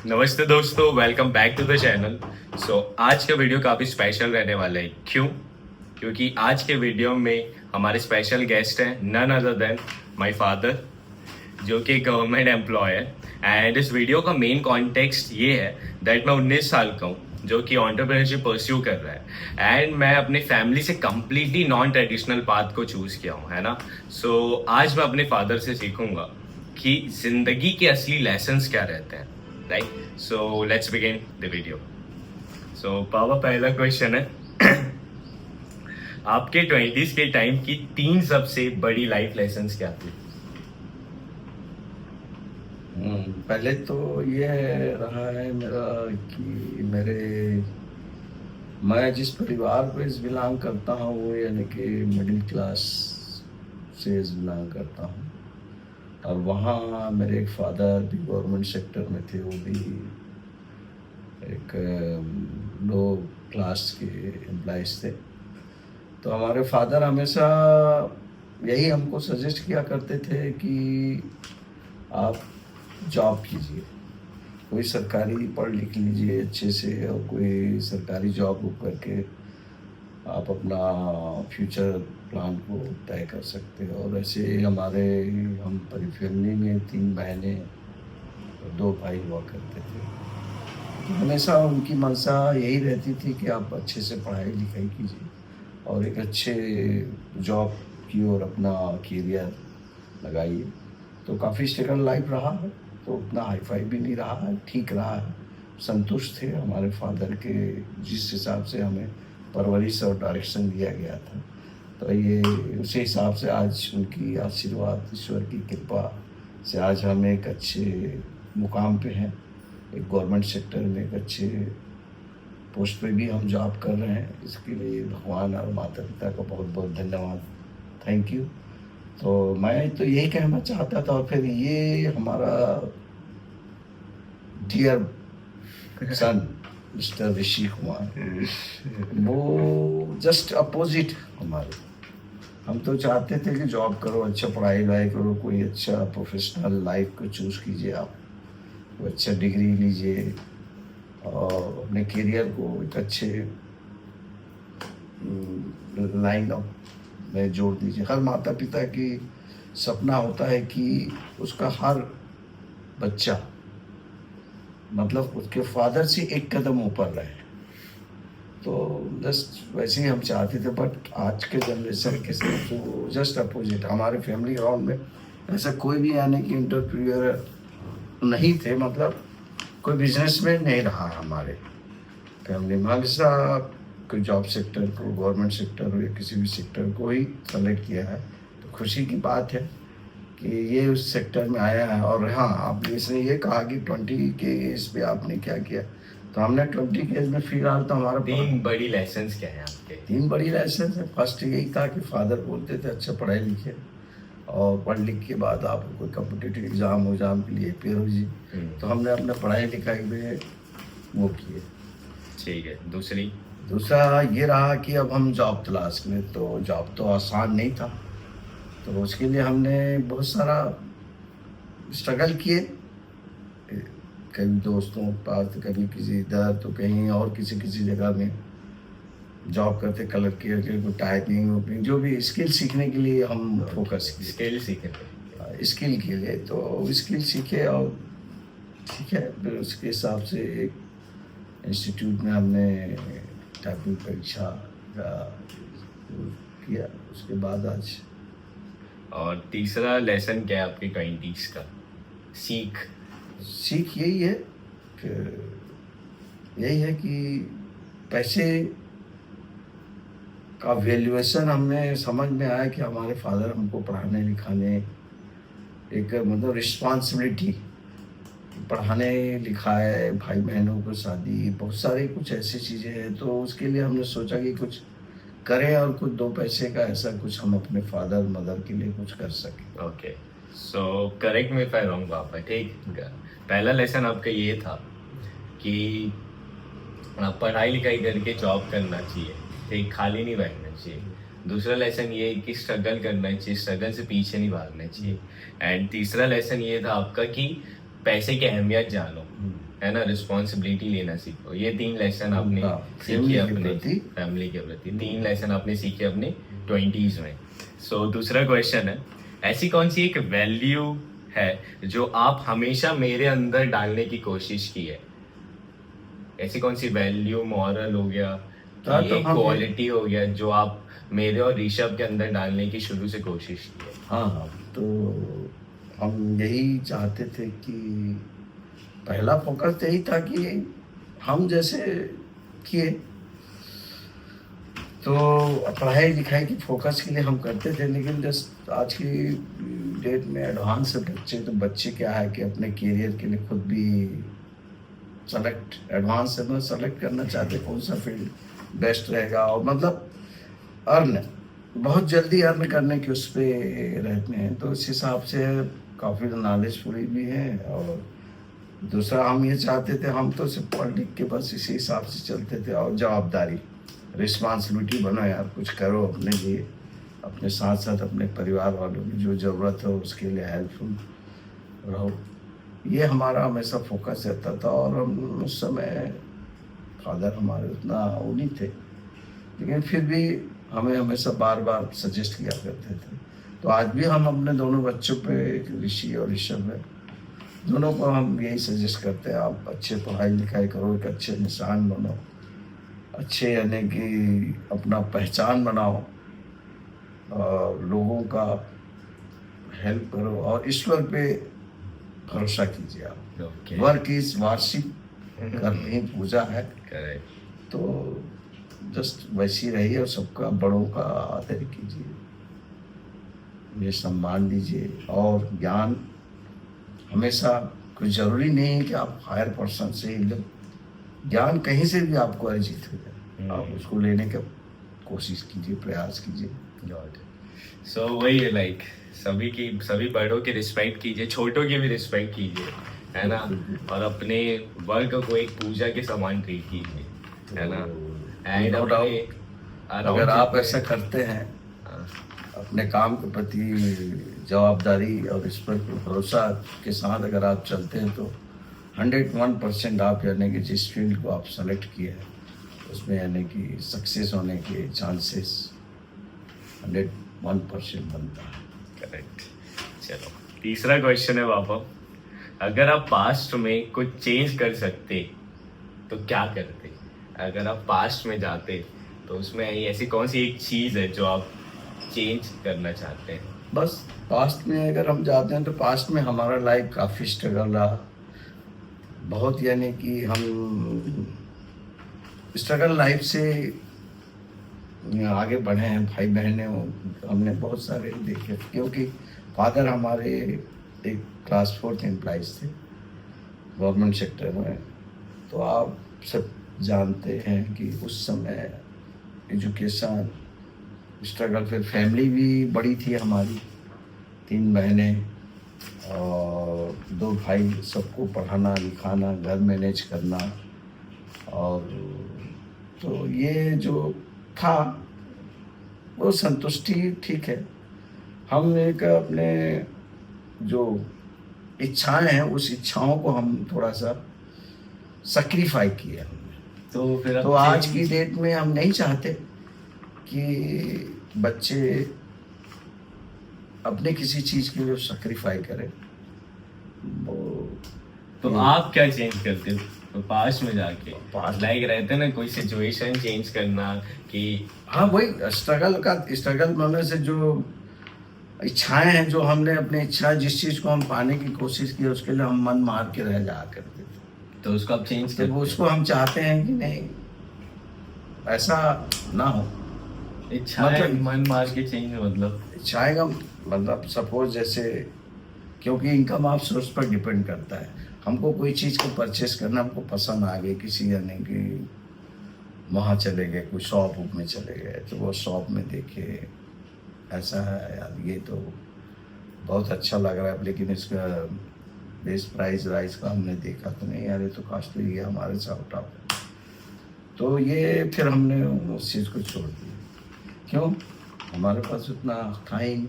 नमस्ते दोस्तों, welcome back to the channel. आज का वीडियो काफ़ी स्पेशल रहने वाला है। क्यों? क्योंकि आज के वीडियो में हमारे स्पेशल गेस्ट हैं none other than my father, जो कि गवर्नमेंट एम्प्लॉय है। एंड इस वीडियो का मेन कॉन्टेक्स्ट ये है दैट मैं 19 साल का हूँ जो कि एंटरप्रेन्योरशिप परस्यू कर रहा है, एंड मैं अपने फैमिली से कम्प्लीटली नॉन ट्रेडिशनल पाथ को चूज किया हूँ, है ना। आज मैं अपने फादर से सीखूंगा कि जिंदगी के असली लेसन्स क्या रहते हैं, right. Let's begin the video. पापा, पहला क्वेश्चन है आपके 20s के टाइम की 3 सबसे बड़ी लाइफ लेसन्स क्या थी? पहले तो ये रहा है मेरा कि मैं जिस परिवार को बिलोंग करता हूँ वो यानी कि मिडिल क्लास से बिलोंग करता हूँ। और वहाँ मेरे एक फादर भी गवर्नमेंट सेक्टर में थे, वो भी एक लो क्लास के एम्प्लॉइज थे। तो हमारे फादर हमेशा यही हमको सजेस्ट किया करते थे कि आप जॉब कीजिए, कोई सरकारी पढ़ लिख लीजिए अच्छे से और कोई सरकारी जॉब करके आप अपना फ्यूचर प्लान को तय कर सकते हो। और ऐसे हम पूरी फैमिली में 3 बहनें और 2 भाई हुआ करते थे। तो हमेशा उनकी मंशा यही रहती थी कि आप अच्छे से पढ़ाई लिखाई कीजिए और एक अच्छे जॉब की ओर अपना करियर लगाइए। तो काफ़ी स्टेबल लाइफ रहा है, तो उतना हाई फाई भी नहीं रहा है, ठीक रहा है। संतुष्ट थे हमारे फादर के जिस हिसाब से हमें परवरिश और डायरेक्शन दिया गया था। तो ये उसी हिसाब से आज उनकी आशीर्वाद, ईश्वर की कृपा से आज हम एक अच्छे मुकाम पे हैं, एक गवर्नमेंट सेक्टर में एक अच्छे पोस्ट पे भी हम जॉब कर रहे हैं। इसके लिए भगवान और माता पिता का बहुत बहुत धन्यवाद, थैंक यू। तो मैं तो यही कहना चाहता था। और फिर ये हमारा डियर सन मिस्टर ऋषि कुमार, वो जस्ट अपोजिट हमारे। हम तो चाहते थे कि जॉब करो, अच्छा पढ़ाई वढ़ाई करो, कोई अच्छा प्रोफेशनल लाइफ को चूज कीजिए, आप कोई अच्छा डिग्री लीजिए और अपने करियर को एक अच्छे लाइन ऑफ में जोड़ दीजिए। हर माता पिता की सपना होता है कि उसका हर बच्चा मतलब उसके फादर से एक कदम ऊपर रहे। तो जस्ट वैसे ही हम चाहते थे, बट आज के जनरेशन के साथ तो जस्ट अपोजिट। हमारे फैमिली ग्राउंड में ऐसा कोई भी यानी कि एंटरप्रेन्योर नहीं थे, मतलब कोई बिजनेसमैन नहीं रहा हमारे फैमिली में। हमेशा कोई जॉब सेक्टर को, गवर्नमेंट सेक्टर हो या किसी भी सेक्टर को ही सेलेक्ट किया है। तो खुशी की बात है कि ये उस सेक्टर में आया है। और हाँ, आपने इसने ये कहा कि 20 के एज पे आपने क्या किया, तो हमने 20 के एज में फिलहाल तो हमारा 3 बड़ी लेसन्स क्या हैं आपके? 3 बड़ी लाइसेंस है। फर्स्ट यही था कि फादर बोलते थे अच्छा पढ़ाई लिखे और पढ़ लिख के बाद आप कोई कम्पिटिटिव एग्ज़ाम के लिए प्रिपेयर हो जी। तो हमने अपने पढ़ाई लिखाई में वो किए। ठीक है। दूसरा ये रहा कि अब हम जॉब तलाश में, तो जॉब तो आसान नहीं था, तो उसके लिए हमने बहुत सारा स्ट्रगल किए। कभी दोस्तों के पास, कभी किसी इधर, तो कहीं और किसी जगह में जॉब करते, कलर के टाइपिंग जो भी स्किल सीखने के लिए हम फोकस किए। स्किल सीखे? स्किल के लिए तो स्किल सीखे और ठीक है, फिर उसके हिसाब से एक इंस्टीट्यूट में हमने टाइपिंग परीक्षा का किया। उसके बाद आज और तीसरा लेसन क्या है आपके 20s का? सीख यही है कि पैसे का वैल्यूएशन हमें समझ में आया कि हमारे फादर हमको पढ़ाने लिखाने, एक मतलब रिस्पॉन्सिबिलिटी, पढ़ाने लिखाए, भाई बहनों को शादी, बहुत सारी कुछ ऐसी चीज़ें हैं। तो उसके लिए हमने सोचा कि कुछ करें और कुछ 2 पैसे का ऐसा कुछ हम अपने फादर मदर के लिए कुछ कर सकें। Okay, correct me if I wrong पापा, ठीक। पहला लेसन आपका ये था कि आप पढ़ाई लिखाई करके जॉब करना चाहिए, ठीक, खाली नहीं बैठना चाहिए। दूसरा लेसन ये कि स्ट्रगल करना चाहिए, स्ट्रगल से पीछे नहीं भागना चाहिए। एंड तीसरा लेसन ये था आपका कि पैसे की अहमियत जानो, है ना, रिस्पॉन्सिबिलिटी लेना सीखो। ये 3 लेसन आपने हाँ, सीखे family के अपने प्रति। फैमिली के प्रति, 3 लेसन आपने सीखे अपने 20s में। सो दूसरा क्वेश्चन है, ऐसी कौन सी एक वैल्यू है जो आप हमेशा मेरे अंदर डालने की कोशिश की है? ऐसी कौन सी वैल्यू, मॉरल हो गया, हाँ, कि तो एक हम क्वालिटी हो गया जो आप मेरे और ऋषभ के अंदर डालने की शुरू से कोशिश की है? हाँ, तो हम यही चाहते थे कि पहला फोकस यही था कि हम जैसे किए, तो पढ़ाई लिखाई की फोकस के लिए हम करते थे, लेकिन जस्ट आज की डेट में एडवांस है बच्चे, तो बच्चे क्या है कि अपने करियर के लिए खुद भी एडवांस में सेलेक्ट करना चाहते कौन सा फील्ड बेस्ट रहेगा, और मतलब अर्न बहुत जल्दी अर्न करने के उस पे रहते हैं। तो इस हिसाब से काफ़ी नॉलेजफुल भी है। और दूसरा हम ये चाहते थे, हम तो सिर्फ पढ़ लिख के बस इसी हिसाब से चलते थे, और जवाबदारी, रिस्पॉन्सिबिलिटी बनो यार, कुछ करो अपने लिए, अपने साथ साथ अपने परिवार वालों की जो ज़रूरत हो उसके लिए हेल्पफुल रहो। ये हमारा हमेशा फोकस रहता था। और हम उस समय फादर हमारे उतना वो नहीं थे, लेकिन फिर भी हमें हमेशा बार बार सजेस्ट किया करते थे। तो आज भी हम अपने दोनों बच्चों पे, एक ऋषि और ऋषभ है, दोनों को हम यही सजेस्ट करते हैं, आप अच्छे पढ़ाई लिखाई करो, एक अच्छे इंसान बनो, अच्छे यानी कि अपना पहचान बनाओ, और लोगों का हेल्प करो, और ईश्वर पे भरोसा कीजिए आप। ओके, वर्क इज वार्षिक, करनी पूजा है, करेक्ट। तो जस्ट वैसी रहिए, और सबका बड़ों का आदर कीजिए, ये सम्मान दीजिए। और ज्ञान हमेशा कोई ज़रूरी नहीं है कि आप हायर पर्सन से ही लो, ज्ञान कहीं से भी आपको अर्जित हो जाए, आप उसको लेने का कोशिश कीजिए, प्रयास कीजिए। सो वही है, लाइक सभी बड़ों की रिस्पेक्ट कीजिए, छोटों की भी रिस्पेक्ट कीजिए, है ना, और अपने वर्क को एक पूजा के समान ट्रीट कीजिए, है ना। एंड No doubt, अगर आप ऐसा करते हैं, अपने काम के प्रति जवाबदारी और इस पर भरोसा के साथ अगर आप चलते हैं, तो 101% आप यानी कि जिस फील्ड को आप सेलेक्ट किए हैं उसमें यानी कि सक्सेस होने के चांसेस 101% बनता है। करेक्ट। चलो तीसरा क्वेश्चन है पापा, अगर आप पास्ट में कुछ चेंज कर सकते तो क्या करते? अगर आप पास्ट में जाते तो उसमें ऐसी कौन सी एक चीज़ है जो आप चेंज करना चाहते हैं? बस पास्ट में अगर हम जाते हैं, तो पास्ट में हमारा लाइफ काफ़ी स्ट्रगल रहा, बहुत यानी कि हम स्ट्रगल लाइफ से आगे बढ़े हैं। भाई बहने हमने बहुत सारे देखे, क्योंकि फादर हमारे एक क्लास 4 एम्प्लॉइज थे गवर्नमेंट सेक्टर में। तो आप सब जानते हैं कि उस समय एजुकेशन स्ट्रगल, फिर फैमिली भी बड़ी थी हमारी, 3 बहनें और 2 भाई, सबको पढ़ाना लिखाना, घर मैनेज करना। और तो ये जो था वो संतुष्टि ठीक है। हम एक अपने जो इच्छाएं हैं, उस इच्छाओं को हम थोड़ा सा सैक्रिफाई किया हमने। तो फिर तो आज की डेट में हम नहीं चाहते कि बच्चे अपने किसी चीज़ के लिए सैक्रिफाई करें। वो तो आप क्या चेंज करते हो तो पास्ट में जाके? Past- लाइक रहते ना कोई सिचुएशन चेंज करना कि हाँ, वही स्ट्रगल होने से जो इच्छाएं हैं, जो हमने अपनी इच्छा, जिस चीज़ को हम पाने की कोशिश की, उसके लिए हम मन मार के रह जाया करते थे। तो उसको आप चेंज तो करते वो उसको हम चाहते हैं कि नहीं, ऐसा ना हो। इच्छाएं मतलब- मन मार के चेंज मतलब? इच्छाएं का मतलब सपोज जैसे, क्योंकि इनकम आप सोर्स पर डिपेंड करता है। हमको कोई चीज़ को परचेस करना हमको पसंद आ गई, किसी यानी कि वहाँ चले गए, कोई शॉप में चले गए, तो वो शॉप में देखे ऐसा है यार, ये तो बहुत अच्छा लग रहा है, लेकिन इसका बेस्ट प्राइस राइस का हमने देखा तो नहीं यार, ये तो कॉस्टली है, हमारे से आउट ऑफ है। तो ये फिर हमने उस चीज़ को छोड़ दिया। क्यों? हमारे पास उतना था ही नहीं।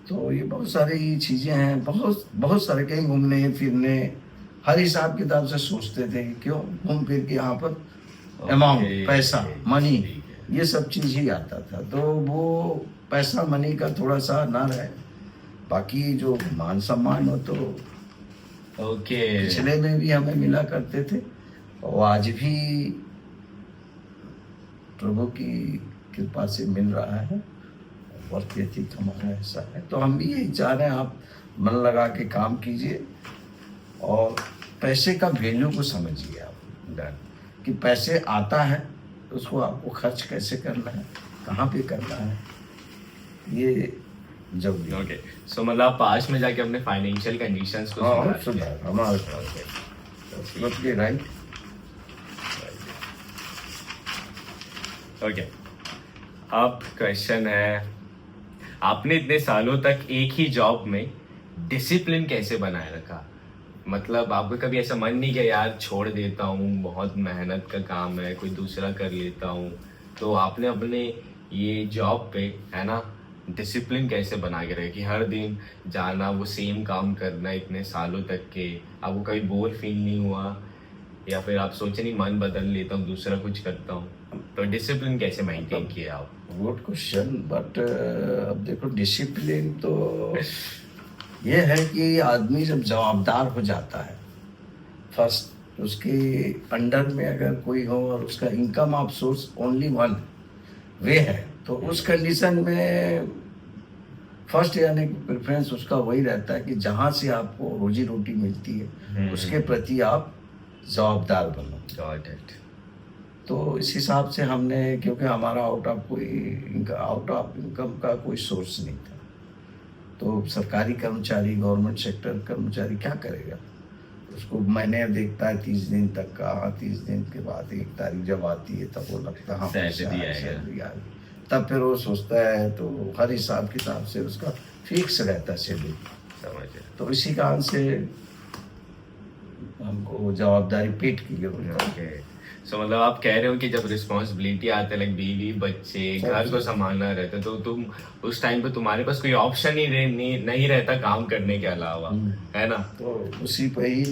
तो ये बहुत सारी चीज़ें हैं, बहुत बहुत सारे, कहीं घूमने फिरने हर हिसाब किताब से सोचते थे कि क्यों घूम फिर के यहाँ पर अमाउंट, पैसा, मनी, ये सब चीज़ ही आता था। तो वो पैसा मनी का थोड़ा सा ना रहे, बाकी जो मान सम्मान हो तो ओके। पिछले में भी हमें मिला करते थे और आज भी प्रभु की कृपा से मिल रहा है। वर्क एथिक हमारा ऐसा है, तो हम भी यही चाह रहे हैं आप मन लगा के काम कीजिए और पैसे का वैल्यू को समझिए आप, कि पैसे आता है तो उसको आपको खर्च कैसे करना है, कहाँ पे करना है, ये जरूरी है। ओके, सो मतलब आप पास्ट में जाके अपने फाइनेंशियल कंडीशंस को हाँ सुधार सुधार हमारे पास राइट। ओके, अब क्वेश्चन है, आपने इतने सालों तक एक ही जॉब में डिसिप्लिन कैसे बनाए रखा? मतलब आपको कभी ऐसा मन नहीं किया यार छोड़ देता हूँ, बहुत मेहनत का काम है, कोई दूसरा कर लेता हूँ? तो आपने अपने ये जॉब पे, है ना, डिसिप्लिन कैसे बना के रखे कि हर दिन जाना, वो सेम काम करना इतने सालों तक के? आपको कभी बोर फील नहीं हुआ या फिर आप सोचे नहीं मन बदल लेता हूँ, दूसरा कुछ करता हूँ? तो डिसिप्लिन कैसे मेंटेन किया आप? गुड क्वेश्चन, बट अब देखो डिसिप्लिन तो ये है कि आदमी जब जवाबदार हो जाता है, फर्स्ट उसके अंडर में अगर कोई हो और उसका income of source only one way है, तो उस कंडीशन में फर्स्ट यानी कि प्रेफरेंस उसका वही रहता है कि जहाँ से आपको रोजी रोटी मिलती है उसके प्रति आप जवाबदार बनो। Got it. तो इस हिसाब से हमने, क्योंकि हमारा आउट ऑफ इनकम का कोई सोर्स नहीं था, तो सरकारी कर्मचारी, गवर्नमेंट सेक्टर कर्मचारी क्या करेगा? उसको महीने देखता है 30 दिन तक का, 30 दिन के बाद 1 तारीख जब आती है तब वो लगता है हाँ सैलरी सैलरी आ गई, तब फिर वो सोचता है, तो हर हिसाब किताब से उसका फिक्स रहता है शेड्यूल। समझ गए। तो इसी कारण से हमको जवाबदारी पेट की जरूरत है। ओके, सो मतलब आप कह रहे हो कि जब रिस्पॉन्सिबिलिटी आते हैं, लाइक बीवी बच्चे घर को संभालना रहता है, तो तुम उस टाइम पे तुम्हारे पास कोई ऑप्शन ही नहीं रहता काम करने के अलावा, है ना? तो उसी पे ही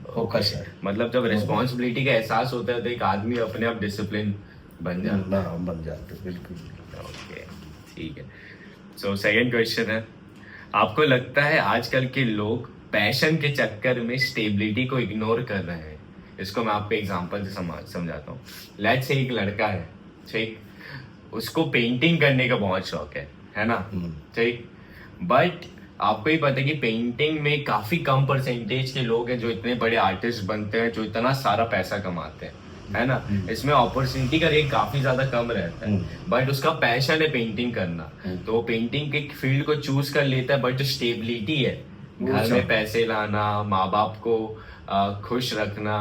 फोकस है। मतलब जब रिस्पॉन्सिबिलिटी का एहसास होता है तो एक आदमी अपने आप डिसिप्लिन बन जाता है। बन जाते बिल्कुल। ओके, ठीक है। सो सेकंड क्वेश्चन है, आपको लगता है आजकल के लोग पैशन के चक्कर में स्टेबिलिटी को इग्नोर कर रहे हैं? इसको मैं आपको एग्जांपल से समझाता हूँ। लेट्स से एक लड़का है, ठीक, उसको पेंटिंग करने का बहुत शौक है ना, ठीक, बट आपको ही पता है कि पेंटिंग में काफी कम परसेंटेज के लोग हैं जो इतने बड़े आर्टिस्ट बनते हैं, जो इतना सारा पैसा कमाते हैं, है ना? इसमें अपॉर्चुनिटी का रेट काफी ज्यादा कम रहता है, बट उसका पैशन है पेंटिंग करना, तो वो पेंटिंग के फील्ड को चूज कर लेता है। बट जो स्टेबिलिटी है, घर में पैसे लाना, माँ बाप को खुश रखना,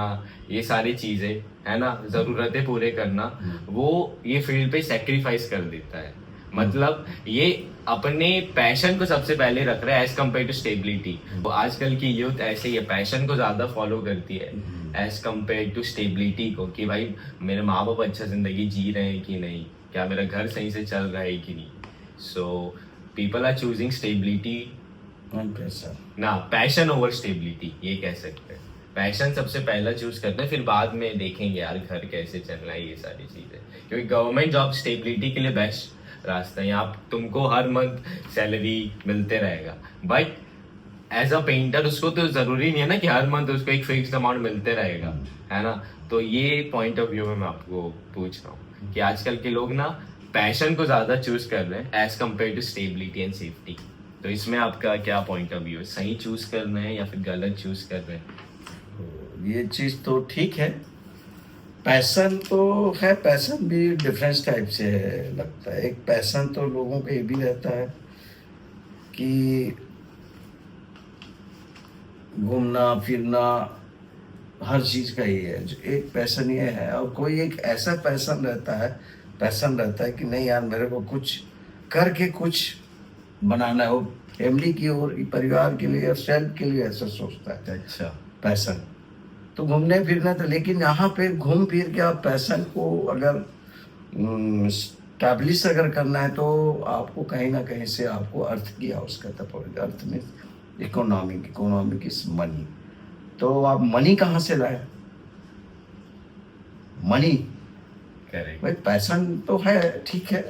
ये सारी चीजें, है ना, जरूरतें पूरे करना, वो ये फील्ड पे सेक्रीफाइस कर देता है। मतलब ये अपने पैशन को सबसे पहले रख रहा है एज कम्पेयर टू स्टेबिलिटी। तो आजकल की यूथ ऐसे ही है, पैशन को ज्यादा फॉलो करती है एज कम्पेयर टू स्टेबिलिटी को, कि भाई मेरे माँ बाप अच्छा जिंदगी जी रहे हैं कि नहीं, क्या मेरा घर सही से चल रहा है कि नहीं। So people are choosing stability ना, पैशन ओवर स्टेबिलिटी, ये कह सकते हैं। पैशन सबसे पहला चूज करते हैं, फिर बाद में देखेंगे यार घर कैसे चलना है, ये सारी चीजें। क्योंकि गवर्नमेंट जॉब स्टेबिलिटी के लिए बेस्ट रास्ता है। यहाँ तुमको हर मंथ सैलरी मिलते रहेगा, बट एज अ पेंटर उसको तो जरूरी नहीं है ना कि हर मंथ उसको एक फिक्स्ड अमाउंट मिलते रहेगा, है ना? तो ये पॉइंट ऑफ व्यू में मैं आपको पूछ रहा हूँ कि आजकल के लोग ना पैशन को ज्यादा चूज कर रहे हैं as compare to stability and safety. तो इसमें आपका क्या पॉइंट ऑफ व्यू है? सही चूज कर रहे हैं या फिर गलत चूज कर रहे हैं? ये चीज तो ठीक है, पैशन तो है, पैशन भी डिफरेंट टाइप से है लगता है। एक पैशन तो लोगों का ये भी रहता है कि घूमना फिरना, हर चीज का ये है। जो एक पैशन ये है, और कोई एक ऐसा पैशन रहता है कि नहीं यार मेरे को कुछ करके कुछ बनाना है, वो फैमिली की और परिवार के लिए और सेल्फ के लिए ऐसा सोचता है। अच्छा, पैशन तो घूमने फिरना था, लेकिन यहाँ पे घूम फिर के आप पैशन को अगर स्टैब्लिश अगर करना है तो आपको कहीं ना कहीं से आपको अर्थ की आवश्यकता पड़ेगी। अर्थ में इकोनॉमिक इज मनी। तो आप मनी कहाँ से लाए? Money, correct. भाई पैशन तो है, ठीक है,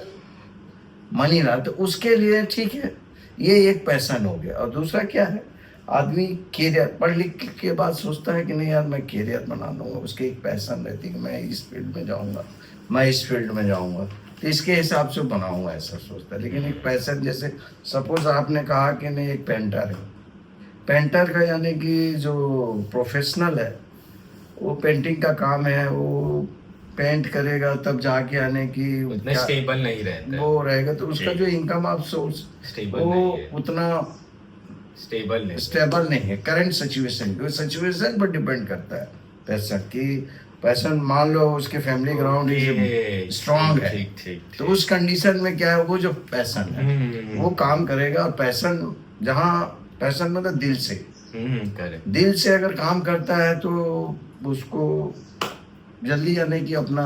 मनी रहा तो उसके लिए ठीक है, ये एक पैशन हो गया। और दूसरा क्या है, आदमी कैरियर पढ़ लिख के बाद सोचता है कि नहीं यार मैं कैरियर बना लूंगा, उसकी एक पैशन रहती है कि मैं इस फील्ड में जाऊंगा, मैं इस फील्ड में जाऊंगा, तो इसके हिसाब से बनाऊंगा, ऐसा सोचता है। लेकिन एक पैशन, जैसे सपोज आपने कहा कि नहीं एक पेंटर है, पेंटर का यानी कि जो प्रोफेशनल है वो पेंटिंग का काम है, वो पेंट करेगा तब जाके आने की उतना स्टेबल नहीं रहता है, वो रहेगा, तो उसका जो इनकम ऑफ सोर्स स्टेबल वो नहीं है, उतना स्टेबल नहीं है करंट सिचुएशन पर डिपेंड करता है पैसा की। पैसन मान लो उसके फैमिली ग्राउंड स्ट्रांग है, ठीक ठीक तो उस कंडीशन में क्या है, वो जो पैसन है वो काम करेगा। और पैसन जहाँ, पैसन मतलब दिल से, करेक्ट। दिल से अगर काम करता है तो उसको जल्दी यानी कि अपना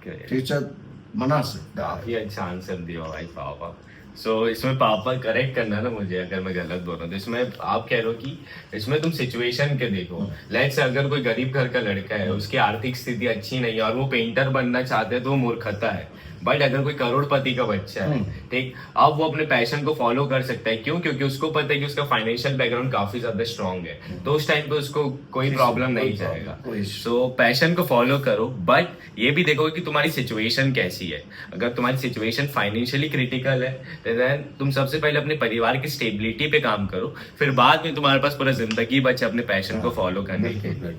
फ्यूचर बना सकता है। काफी अच्छा आंसर दिया भाई पापा। सो इसमें पापा करेक्ट करना ना मुझे अगर मैं गलत बोल रहा हूँ, तो इसमें आप कह रहे हो कि इसमें तुम सिचुएशन के देखो। लेट्स अगर कोई गरीब घर का लड़का है, उसकी आर्थिक स्थिति अच्छी नहीं है और वो पेंटर बनना चाहते हैं, तो वो मूर्खता है। बट अगर कोई करोड़पति का बच्चा है, ठीक, अब वो अपने पैशन को फॉलो कर सकता है। क्यों? क्योंकि उसको पता है कि उसका फाइनेंशियल बैकग्राउंड काफी ज्यादा स्ट्रांग है, तो उस टाइम पे उसको कोई प्रॉब्लम नहीं जाएगा। सो पैशन को फॉलो करो, बट ये भी देखो कि तुम्हारी सिचुएशन कैसी है। अगर तुम्हारी सिचुएशन फाइनेंशियली क्रिटिकल है, देन तुम सबसे पहले अपने परिवार की स्टेबिलिटी पे काम करो, फिर बाद में तुम्हारे पास पूरा जिंदगी बचे अपने पैशन को फॉलो करने के लिए।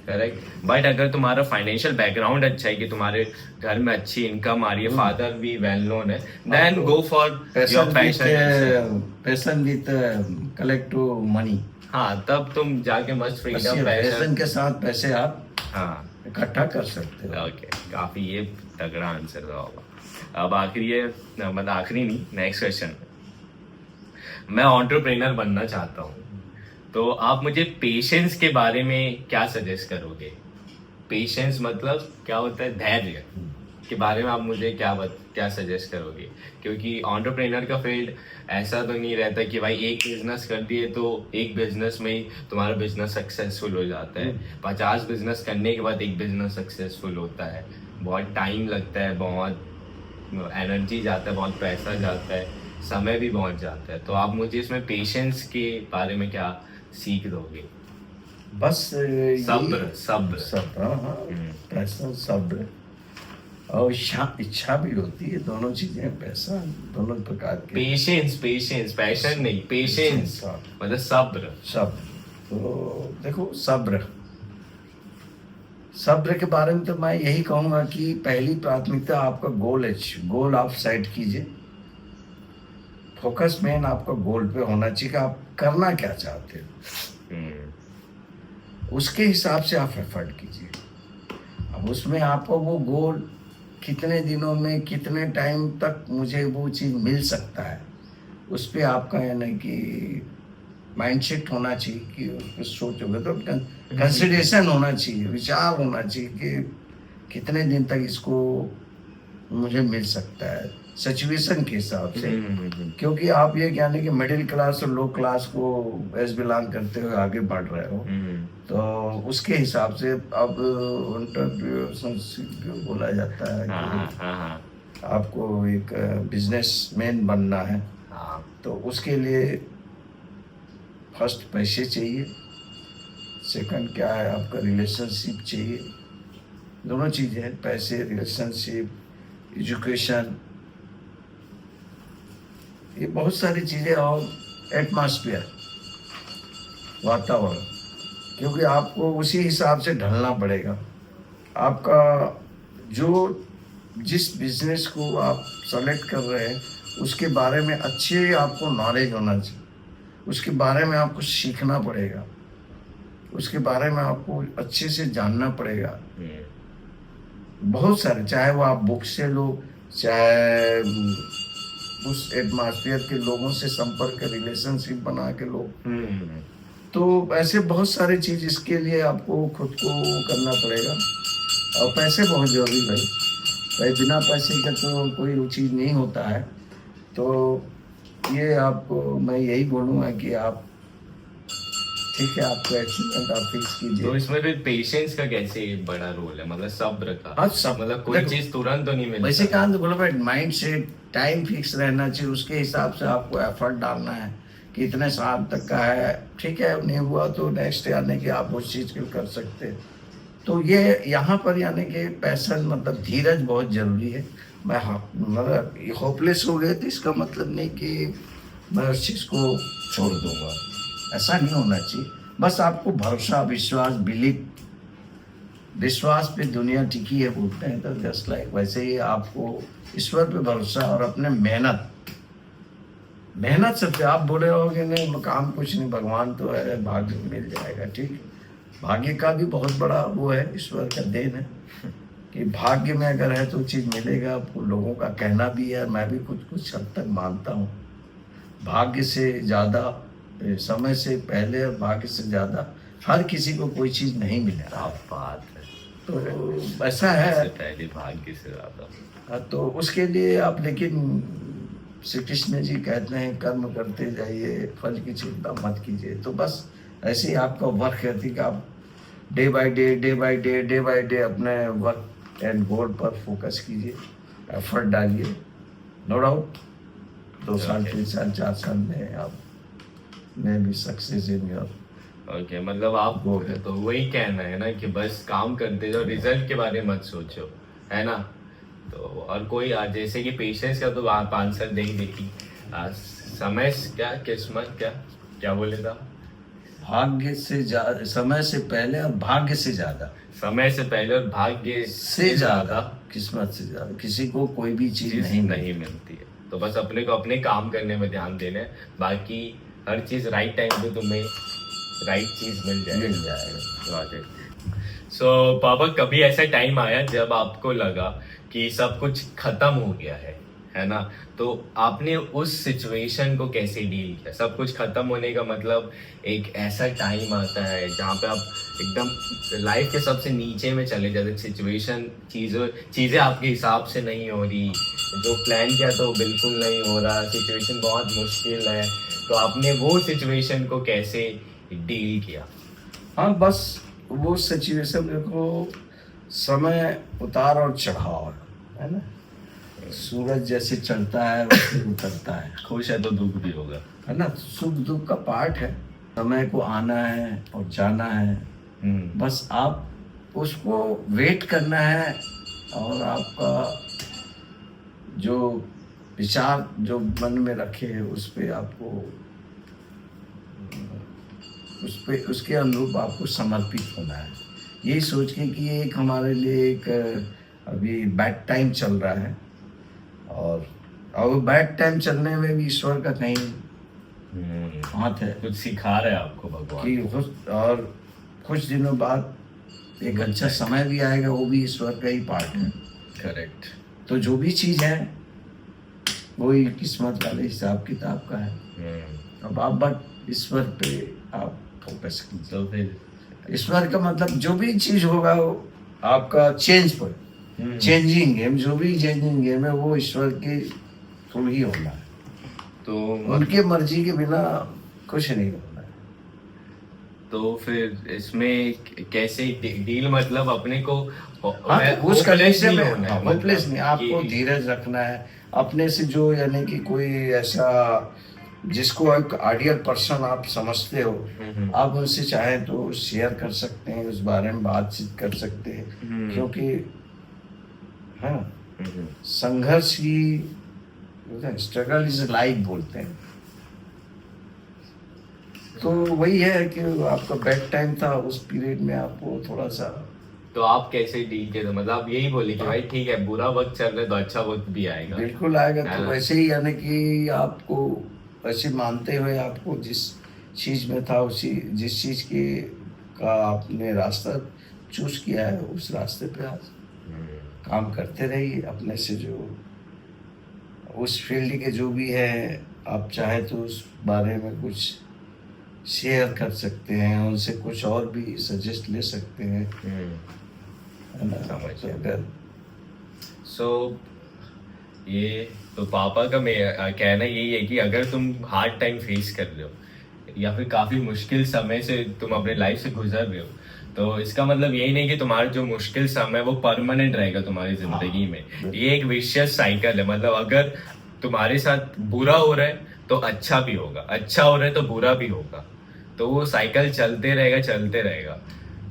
करेक्ट। बट अगर तुम्हारा फाइनेंशियल बैकग्राउंड अच्छा है कि तुम्हारे घर में अच्छी इनकम आ रही है, फादर भी वेल नोन है, then go for your passion with collective money. हाँ, तब तुम जाके मस्त फ्रीडम पैशन के साथ पैसे आप हाँ इकट्ठा कर सकते हो। ओके, काफी ये तगड़ा आंसर था होगा। अब आखिरी है, मतलब आखिरी नहीं, नेक्स्ट क्वेश्चन। मैं एंटरप्रेन्योर बनना चाहता हूँ, तो आप मुझे पेशेंस के बारे में क्या सजेस्ट करोगे? पेशेंस मतलब क्या होता है? धैर्य के बारे में आप मुझे क्या सजेस्ट करोगे? क्योंकि एंटरप्रेन्योर का फील्ड ऐसा तो नहीं रहता कि भाई एक बिजनेस कर दिए तो एक बिजनेस में ही तुम्हारा बिजनेस सक्सेसफुल हो जाता है। 50 बिजनेस करने के बाद एक बिजनेस सक्सेसफुल होता है। बहुत टाइम लगता है, बहुत एनर्जी जाता है, बहुत पैसा जाता है, समय भी बहुत जाता है। तो आप मुझे इसमें पेशेंस के बारे में क्या सीख दोगे? बस सब्र सब्र, हाँ, पैसा, सब्र और इच्छा भी होती है, दोनों चीजें, पैसा दोनों प्रकार के। पेशेंस पैशन नहीं, पेशेंस मतलब सब्र। तो देखो, सब्र के बारे में तो मैं यही कहूंगा कि पहली प्राथमिकता आपका गोल आप सेट कीजिए। फोकस मेन आपका गोल पे होना चाहिए कि आप करना क्या चाहते हो, उसके हिसाब से आप एफर्ट कीजिए। अब उसमें आपको वो गोल कितने दिनों में, कितने टाइम तक मुझे वो चीज़ मिल सकता है, उस पर आपका यानी कि माइंडसेट होना चाहिए कि उस पर सोचोगे तो कंसिडरेशन होना चाहिए, विचार होना चाहिए कि कितने दिन तक इसको मुझे मिल सकता है, सिचुएशन के हिसाब से। क्योंकि आप ये यानी कि मिडिल क्लास और लो क्लास को एज बिलोंग करते हुए आगे बढ़ रहे हो, तो उसके हिसाब से अब एंटरप्रेन्योरशिप बोला जाता है कि आपको एक बिजनेसमैन बनना है, तो उसके लिए फर्स्ट पैसे चाहिए, सेकंड क्या है आपका रिलेशनशिप चाहिए। दोनों चीज़ें हैं, पैसे, रिलेशनशिप, एजुकेशन, ये बहुत सारी चीज़ें, और एटमॉस्फेयर, वातावरण, क्योंकि आपको उसी हिसाब से ढलना पड़ेगा। आपका जिस बिजनेस को आप सेलेक्ट कर रहे हैं उसके बारे में अच्छे आपको नॉलेज होना चाहिए, उसके बारे में आपको सीखना पड़ेगा, उसके बारे में आपको अच्छे से जानना पड़ेगा। बहुत सारे, चाहे वो आप बुक से लो, चाहे उस एटमॉस्फेयर के लोगों से संपर्क, रिलेशनशिप बना के लो, तो ऐसे बहुत सारी चीज़, इसके लिए आपको खुद को करना पड़ेगा। और पैसे बहुत जरूरी भाई, बिना पैसे के तो कोई चीज़ नहीं होता है। तो ये आपको मैं यही बोलूँगा कि आप ठीक है, आपको अचीवमेंट आप फिक्स तो कीजिए। इसमें फिर पेशेंस का कैसे बड़ा रोल है, मतलब सब्र का, हाँ, सब मतलब कोई देखो, चीज तुरंत तो नहीं वैसे मिलता। कहा तो बोला भाई, माइंड से टाइम फिक्स रहना चाहिए, उसके हिसाब से आपको एफर्ट डालना है कि इतने साल तक का है। ठीक है, नहीं हुआ तो नेक्स्ट यानी कि आप उस चीज़ को कर सकते हैं। तो ये यहाँ पर यानी कि पैशन मतलब धीरज बहुत जरूरी है। मैं मतलब होपलेस हो गए तो इसका मतलब नहीं कि मैं उस चीज़ को छोड़ दूंगा, ऐसा नहीं होना चाहिए। बस आपको भरोसा, विश्वास, बिलीव, विश्वास पे दुनिया टिकी है बोलते हैं, तो जस्ट लाइक वैसे ही आपको ईश्वर पे भरोसा और अपने मेहनत, मेहनत से आप बोले रहोगे नहीं काम कुछ नहीं, भगवान तो है, भाग्य मिल जाएगा। ठीक है, भाग्य का भी बहुत बड़ा वो है, ईश्वर का देन है कि भाग्य में अगर है तो चीज़ मिलेगा आपको। लोगों का कहना भी है, मैं भी कुछ हद तक मानता हूँ, भाग्य से ज़्यादा, समय से पहले और भाग्य से ज़्यादा हर किसी को कोई चीज़ नहीं मिलेगा। आप बात है, तो ऐसा इससे है। पहले भाग्य से ज्यादा। हाँ, तो उसके लिए आप, लेकिन श्री कृष्ण जी कहते हैं कर्म करते जाइए, फल की चिंता मत कीजिए। तो बस ऐसे ही आपका वर्क एथिक, आप day by day, day by day, day by day अपने वर्क एंड गोल पर फोकस कीजिए, एफर्ट डालिए। नो डाउट 2 साल, Okay. 3 साल, 4 साल में आप में भी सक्सेस इन योर ओके, मतलब आप वो है। तो वही कहना है ना कि बस काम करते जाओ, रिजल्ट के बारे में मत सोचो, है ना। तो और कोई जैसे कि पेशेंस का तो आप आंसर दे ही देखी, समय क्या, किस्मत क्या, क्या बोले था। भाग्य से ज्यादा, समय से पहले और भाग्य से ज्यादा, समय से पहले और भाग्य से ज्यादा किस्मत से ज्यादा किसी को कोई भी चीज चीज नहीं नहीं मिलती है। तो बस अपने को अपने काम करने में ध्यान देना है, बाकी हर चीज राइट टाइम पे तुम्हें राइट चीज मिल मिल जाएगी। जाएगा। सो पापा, कभी ऐसा टाइम आया जब आपको लगा कि सब कुछ खत्म हो गया है ना, तो आपने उस सिचुएशन को कैसे डील किया। सब कुछ खत्म होने का मतलब एक ऐसा टाइम आता है जहाँ पे आप एकदम लाइफ के सबसे नीचे में चले जाते, सिचुएशन, चीजें आपके हिसाब से नहीं हो रही, जो प्लान किया तो बिल्कुल नहीं हो रहा, सिचुएशन बहुत मुश्किल है। तो आपने वो सिचुएशन को कैसे डील किया। हाँ, बस वो सिचुएशन देखो, समय उतार और चढ़ाव है ना। सूरज जैसे चढ़ता है वैसे उतरता है खुश है तो दुख भी होगा, है ना। सुख दुख का पार्ट है, समय को आना है और जाना है। बस आप उसको वेट करना है, और आपका जो विचार जो मन में रखे है उस पे आपको, उस पे उसके अनुरूप आपको समर्पित होना है। यही सोच के कि ये एक हमारे लिए एक अभी बैड टाइम चल रहा है, और बैड टाइम चलने में भी ईश्वर का कहीं हाथ है कुछ सिखा रहे हैं आपको भगवान कि और कुछ दिनों बाद एक अच्छा समय भी आएगा, वो भी ईश्वर का ही पार्ट है। करेक्ट। तो जो भी चीज़ है वही किस्मत वाले हिसाब किताब का है। अब आप बट ईश्वर पे आप फोकस कीजिए। तो फिर ईश्वर का मतलब जो भी चीज़ होगा वो आपका चेंज पर, चेंजिंग गेम, जो भी चेंजिंग गेम है वो ईश्वर के थ्रू ही होना है। तो उनके मर्जी के बिना कुछ नहीं होना है। तो फिर इसमें कैसे डील, मतलब अपने को हाँ, तो उस कंडीशन में होपलेस नहीं, मतलब आपको धीरज रखना है अपने से। जो यानी कि कोई ऐसा जिसको एक आइडियल पर्सन आप समझते हो, आप उनसे चाहें तो शेयर कर सकते हैं, उस बारे में बातचीत कर सकते हैं, क्योंकि है ना, संघर्ष ही, स्ट्रगल इज लाइफ बोलते हैं। तो वही है कि आपका बैड टाइम था, उस पीरियड में आपको थोड़ा सा। तो आप कैसे डील किए थे, मतलब आप यही बोले कि भाई ठीक है, बुरा वक्त चल रहा है तो अच्छा वक्त भी आएगा। बिल्कुल आएगा। तो वैसे ही यानी कि आपको वैसे मानते हुए आपको जिस चीज़ में था, उसी जिस चीज़ की का आपने रास्ता चूज किया है, उस रास्ते पे आज काम करते रहिए। अपने से जो उस फील्ड के जो भी है, आप चाहे तो उस बारे में कुछ शेयर कर सकते हैं, उनसे कुछ और भी सजेस्ट ले सकते हैं, है ना। तो अगर सो ये तो पापा का कहना यही है कि अगर तुम हार्ड टाइम फेस कर रहे हो, या फिर काफी मुश्किल समय से तुम अपने लाइफ से गुजर रहे हो, तो इसका मतलब यही नहीं कि तुम्हारा जो मुश्किल समय है वो परमानेंट रहेगा तुम्हारी जिंदगी में। ये एक विशियस साइकिल है, मतलब अगर तुम्हारे साथ बुरा हो रहा है तो अच्छा भी होगा, अच्छा हो रहा है तो बुरा भी होगा, तो वो साइकिल चलते रहेगा।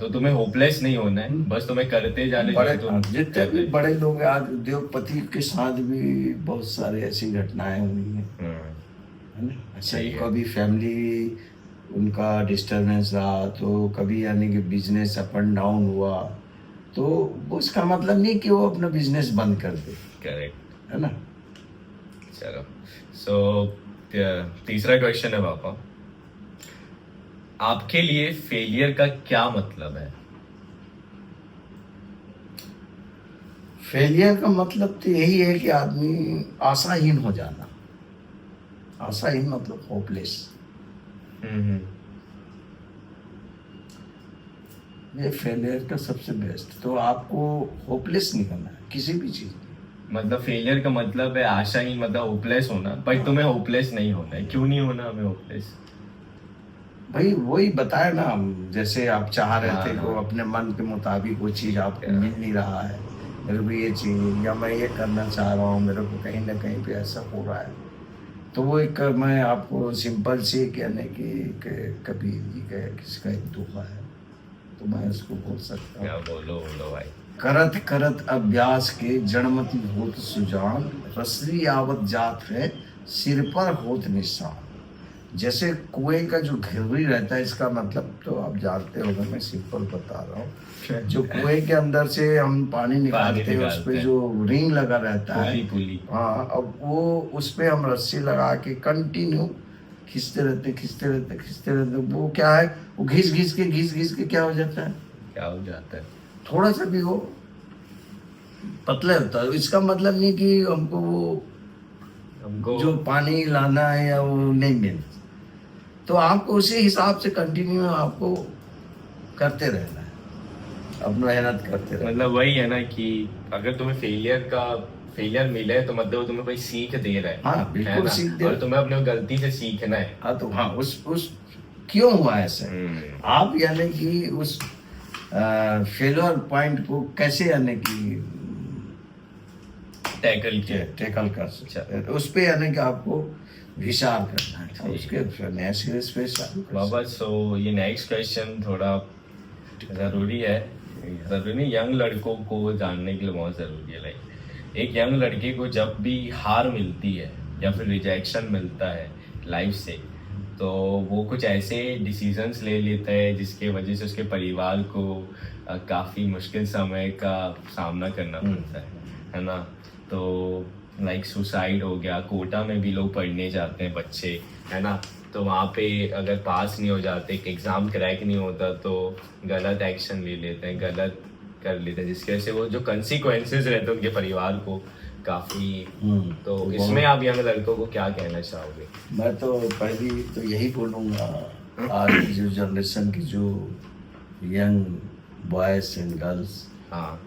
तो तुम्हें होपलेस नहीं होना है, बस तुम्हें करते जाने बड़े जो तुम जितने कर भी रहे हो। बड़े लोग हैं, आज उद्योगपति के साथ भी बहुत सारे ऐसी घटनाएं हुई हैं, है ना। अच्छा, सही है। कभी फैमिली उनका डिस्टरबेंस रहा, तो कभी यानी कि बिजनेस अप एंड डाउन हुआ, तो वो इसका मतलब नहीं कि वो अपना बिजनेस बंद कर दे, करेक्ट। है ना। चलो, सो तीसरा क्वेश्चन है पापा, आपके लिए फेलियर का क्या मतलब है? फेलियर का मतलब तो यही है कि आदमी आशाहीन हो जाना। आशाहीन मतलब होपलेस। हम्म। ये फेलियर का सबसे बेस्ट। तो आपको होपलेस नहीं होना है किसी भी चीज में। मतलब फेलियर का मतलब है आशाहीन, मतलब होपलेस होना, पर तुम्हें होपलेस नहीं होना है। क्यों नहीं होना हमें होपलेस? भाई वही बताया ना, जैसे आप चाह रहे थे कि वो हाँ। अपने मन के मुताबिक वो चीज़ आपको हाँ। मिल नहीं रहा है, मेरे को ये चाहिए या मैं ये करना चाह रहा हूँ, मेरे को कहीं ना कहीं पे ऐसा हो रहा है, तो वो एक मैं आपको सिंपल सी कहने की कबीर जी का किसका एक दोहा है, तो मैं उसको बोल सकता क्या? हूँ। बोलो भाई। करत करत अभ्यास के जड़मति होत सुजान, रसरी आवत जात है सिर पर होत निशान। जैसे कुएं का जो घिररी रहता है, इसका मतलब तो आप जानते होंगे, मैं सिंपल बता रहा हूँ। जो कुएं के अंदर से हम पानी निकालते हैं, उस पे जो रिंग लगा रहता है, पुली। हाँ, अब वो उस पे हम रस्सी लगा के कंटिन्यू खींचते रहते, वो क्या है, वो घिस के क्या हो जाता है, क्या हो जाता है? थोड़ा सा भी वो पतला होता है। इसका मतलब नहीं कि हमको जो पानी लाना है या वो नहीं मिल, तो आपको उसी हिसाब से कंटिन्यू आपको करते रहना है, अपना मेहनत करते रहना मतलब वही है ना कि अगर तुम्हें फेलियर मिले तो मतलब वो तुम्हें कोई सीख दे रहा है। हाँ, है बिल्कुल ना? सीख दे। और तुम्हें अपने गलती से सीखना है। हाँ, तो हाँ, उस क्यों हुआ ऐसा, आप यानी कि उस फेलियर पॉइंट को कैसे यानी कि टैकल किया। टैकल कर सकते, उस पे यानी कि आपको विचार करना है, और उसके फिर नए सिरे से चालू कर बाबा, सो ये नेक्स्ट क्वेश्चन थोड़ा ज़रूरी है, ज़रूरी नहीं, यंग लड़कों को जानने के लिए बहुत ज़रूरी है। लाइक एक यंग लड़के को जब भी हार मिलती है या फिर रिजेक्शन मिलता है लाइफ से, तो वो कुछ ऐसे डिसीजंस ले लेता है जिसके वजह से उसके परिवार को काफ़ी मुश्किल समय का सामना करना पड़ता है ना। तो लाइक सुसाइड हो गया, कोटा में भी लोग पढ़ने जाते हैं बच्चे, है ना, तो वहाँ पे अगर पास नहीं हो जाते, एग्ज़ाम क्रैक नहीं होता, तो गलत एक्शन ले लेते हैं, गलत कर लेते हैं, जिसकी वजह से वो जो कंसिक्वेंसेस रहते हैं उनके परिवार को काफ़ी। तो इसमें आप यंग लड़कों को क्या कहना चाहोगे? मैं तो पहली तो यही बोलूँगा, आज की जो जनरेशन की जो यंग बॉयज एंड गर्ल्स, हाँ।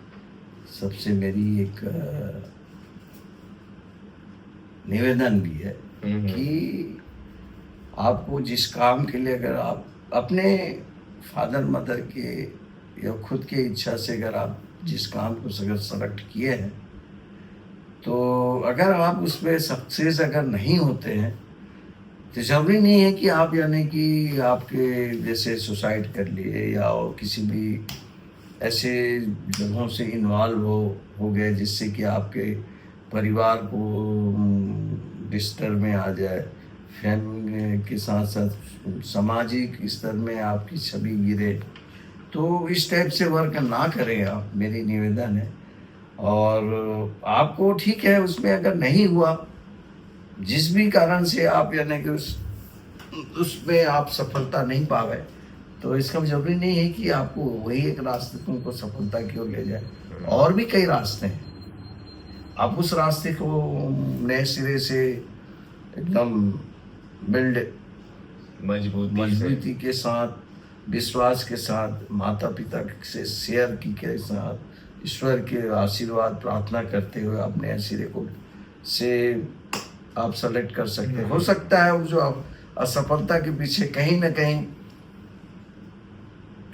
सबसे मेरी एक निवेदन भी है कि आपको जिस काम के लिए, अगर आप अपने फादर मदर के या खुद के इच्छा से अगर आप जिस काम को अगर सेलेक्ट किए हैं, तो अगर आप उसमें सक्सेस अगर नहीं होते हैं, तो जरूरी नहीं है कि आप यानी कि आपके जैसे सुसाइड कर लिए या और किसी भी ऐसे जगहों से इन्वॉल्व हो गए जिससे कि आपके परिवार को डिस्टर्ब में आ जाए, फैमिली के साथ साथ सामाजिक स्तर में आपकी छवि गिरे, तो इस टाइप से वर्क ना करें आप, मेरी निवेदन है। और आपको ठीक है, उसमें अगर नहीं हुआ, जिस भी कारण से आप यानी कि उसमें आप सफलता नहीं पावे, तो इसका जरूरी नहीं है कि आपको वही एक रास्ते तुमको सफलता की ओर ले जाए, और भी कई रास्ते हैं। आप उस रास्ते को नए सिरे से एकदम बिल्ड मजबूती के साथ, विश्वास के साथ, माता पिता से शेयर की के साथ, ईश्वर के आशीर्वाद प्रार्थना करते हुए अपने सिरे को से आप सेलेक्ट कर सकते हैं। हो सकता है वो जो असफलता के पीछे कहीं ना कहीं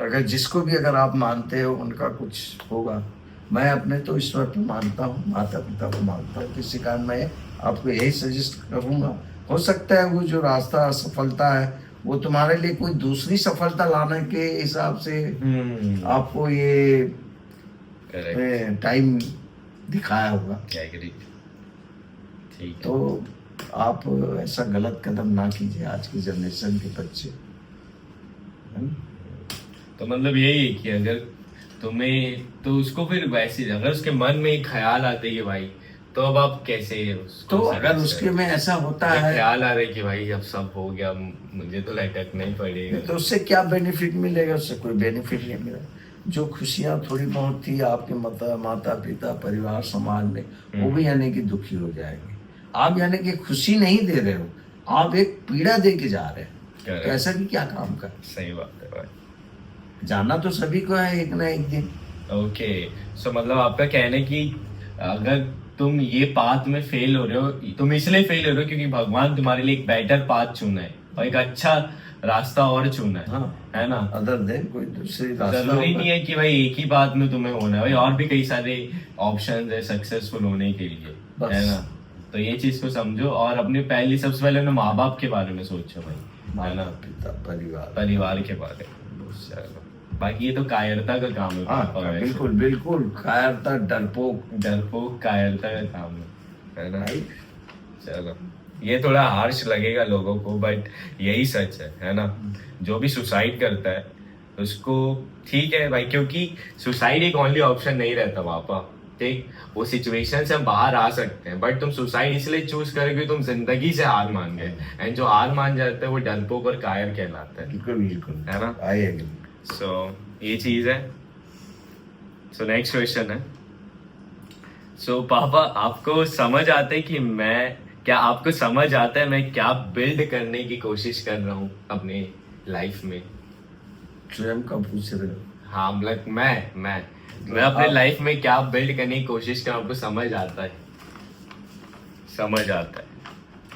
अगर जिसको भी अगर आप मानते हो उनका कुछ होगा। मैं अपने तो ईश्वर पे मानता हूँ, माता पिता को मानता हूँ, किसी कारण मैं आपको यही सजेस्ट करूँगा। हो सकता है वो जो रास्ता असफलता है वो तुम्हारे लिए कोई दूसरी सफलता लाने के हिसाब से आपको ये टाइम दिखाया होगा। ठीक है। तो आप ऐसा गलत कदम ना कीजिए, आज की जनरेशन के बच्चे। तो मतलब यही है कि अगर तुम्हें तो उसको फिर वैसे अगर उसके मन में एक ख्याल आते कि भाई, तो अब आप कैसे उसको तो अगर उसके में ऐसा होता है, ख्याल आ रहा है कि भाई अब सब हो गया, मुझे तो लटकना ही पड़ेगा, तो उससे क्या बेनिफिट मिलेगा? उससे कोई बेनिफिट नहीं मिलेगा। जो खुशियां थोड़ी बहुत थी आपके माता पिता परिवार समाज में, वो भी यानी कि दुखी हो जाएंगे। आप यानी कि खुशी नहीं दे रहे हो, आप एक पीड़ा दे के जा रहे हैं। तो ऐसा भी क्या काम कर। सही बात है भाई, जाना तो सभी को है एक ना एक दिन। ओके, सो मतलब आपका कहना है कि अगर तुम ये पाथ में फेल हो रहे हो, तुम इसलिए फेल हो रहे हो क्योंकि भगवान तुम्हारे लिए एक बेटर पाथ चुना है और एक अच्छा रास्ता और चुना है। हाँ, है ना? अदर देन कोई दूसरी रास्ता जरूरी नहीं है कि भाई एक ही बात में तुम्हें होना है भाई, और भी कई सारे ऑप्शंस है सक्सेसफुल होने के लिए, है ना? तो ये चीज को समझो और अपने सबसे पहले अपने माँ बाप के बारे में सोचो भाई, है ना? पिता परिवार के बारे में। चलो, बाकी ये तो कायरता का काम है। हाँ, बिल्कुल बिल्कुल, कायरता, डरपोक कायरता का काम है ना? चलो, ये थोड़ा हार्श लगेगा लोगों को, बट यही सच है ना? जो भी सुसाइड करता है उसको, ठीक है भाई, क्योंकि सुसाइड एक ओनली ऑप्शन नहीं रहता पापा, ठीक? वो सिचुएशन से हम बाहर आ सकते हैं, बट तुम सुसाइड इसलिए चूज करोगे तुम जिंदगी से हार मान गए, एंड जो हार मान जाता है वो डरपोक और कायर कहलाता है। बिल्कुल, है ना? I agree. सो ये चीज है। सो नेक्स्ट क्वेश्चन है, सो पापा आपको समझ आता है कि आपको समझ आता है मैं क्या बिल्ड करने की कोशिश कर रहा हूँ अपने लाइफ में? स्वयं का पूछ रहे हो? हाँ, मतलब मैं अपने लाइफ में क्या बिल्ड करने की कोशिश कर रहा हूँ, आपको समझ आता है? समझ आता है।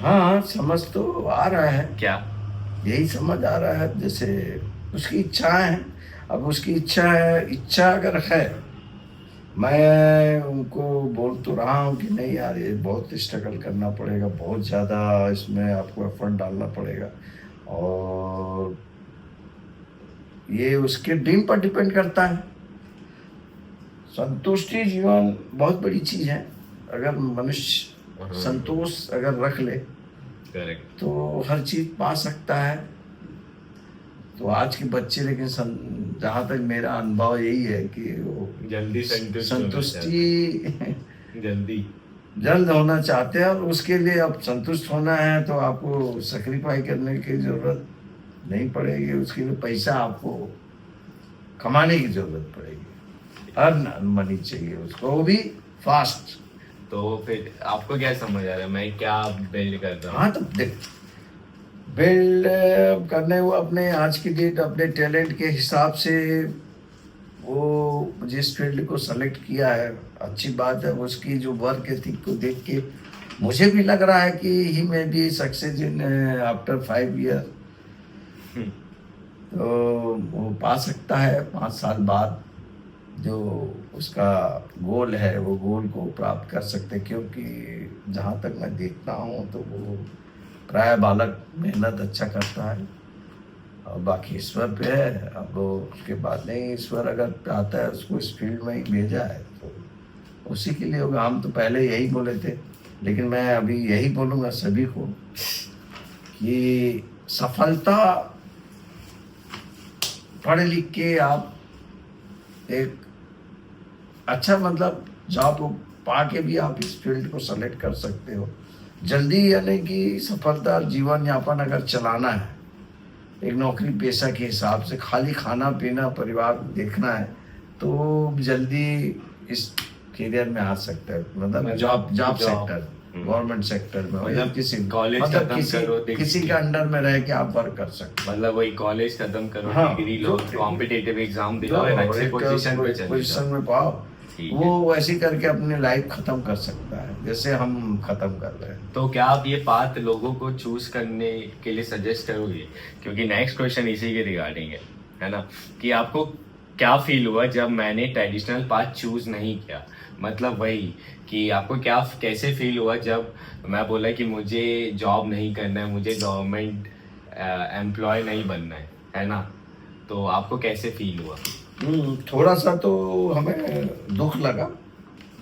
हाँ, समझ तो आ रहा है। क्या? यही समझ आ रहा है, जैसे उसकी इच्छाएं हैं। अब उसकी इच्छा अगर है, मैं उनको बोल तो रहा हूँ कि नहीं यार, ये बहुत स्ट्रगल करना पड़ेगा, बहुत ज़्यादा इसमें आपको एफर्ट डालना पड़ेगा, और ये उसके ड्रीम पर डिपेंड करता है। संतुष्टि जीवन बहुत बड़ी चीज़ है। अगर मनुष्य संतोष अगर रख ले, करेक्ट, तो हर चीज़ पा सकता है। तो आज के बच्चे, लेकिन जहाँ तक मेरा अनुभव यही है कि वो जल्दी संतुष्टि जल्द होना चाहते हैं, और उसके लिए अब संतुष्ट होना है तो आपको सेक्रीफाई करने की जरूरत नहीं पड़ेगी। उसके लिए पैसा आपको कमाने की जरूरत पड़ेगी, अर्न मनी चाहिए उसको, वो भी फास्ट। तो फिर आपको क्या समझ आ रहा है मैं क्या बिल्ड कर रहा हूँ? हाँ, तो देख, बिल्ड करने वो अपने आज की डेट अपने टैलेंट के हिसाब से वो जिस फील्ड को सेलेक्ट किया है, अच्छी बात है। उसकी जो वर्क एथिक को देख के मुझे भी लग रहा है कि ही में B success in after 5 year. तो वो पा सकता है 5 साल बाद जो उसका गोल है, वो गोल को प्राप्त कर सकते, क्योंकि जहाँ तक मैं देखता हूँ तो वो प्राय बालक मेहनत अच्छा करता है, और बाकी ईश्वर पे है। अब उसके बाद नहीं, ईश्वर अगर आता है उसको इस फील्ड में ही भेजा है तो उसी के लिए होगा। हम तो पहले यही बोले थे, लेकिन मैं अभी यही बोलूँगा सभी को कि सफलता पढ़ लिख के आप एक अच्छा मतलब जॉब पा के भी आप इस फील्ड को सेलेक्ट कर सकते हो जल्दी। यानी कि सफलता और जीवन यापन अगर चलाना है एक नौकरी पेशा के हिसाब से, खाली खाना पीना परिवार देखना है, तो जल्दी इस करियर में आ सकते हैं। मतलब जॉब सेक्टर, गवर्नमेंट सेक्टर में, मतलब किसी कॉलेज मतलब किसी के अंडर में रह के आप वर्क कर सकते हैं। मतलब वही कॉलेज खत्म करो, हाँ, डिग्री लो, कॉम्पिटिटिव एग्जाम दिलाओ, अच्छे पोजीशन पे चले पोजीशन में पाओ, ठीक है। वो वैसे करके अपनी लाइफ खत्म कर सकता है जैसे हम खत्म कर रहे हैं। तो क्या आप ये पाथ लोगों को चूज करने के लिए सजेस्ट करोगे, क्योंकि नेक्स्ट क्वेश्चन इसी के रिगार्डिंग है ना, कि आपको क्या फील हुआ जब मैंने ट्रेडिशनल पाथ चूज नहीं किया, मतलब वही कि आपको क्या कैसे फील हुआ जब मैं बोला कि मुझे जॉब नहीं करना है, मुझे गवर्नमेंट एम्प्लॉय नहीं बनना है ना, तो आपको कैसे फील हुआ? थोड़ा सा तो हमें दुख लगा।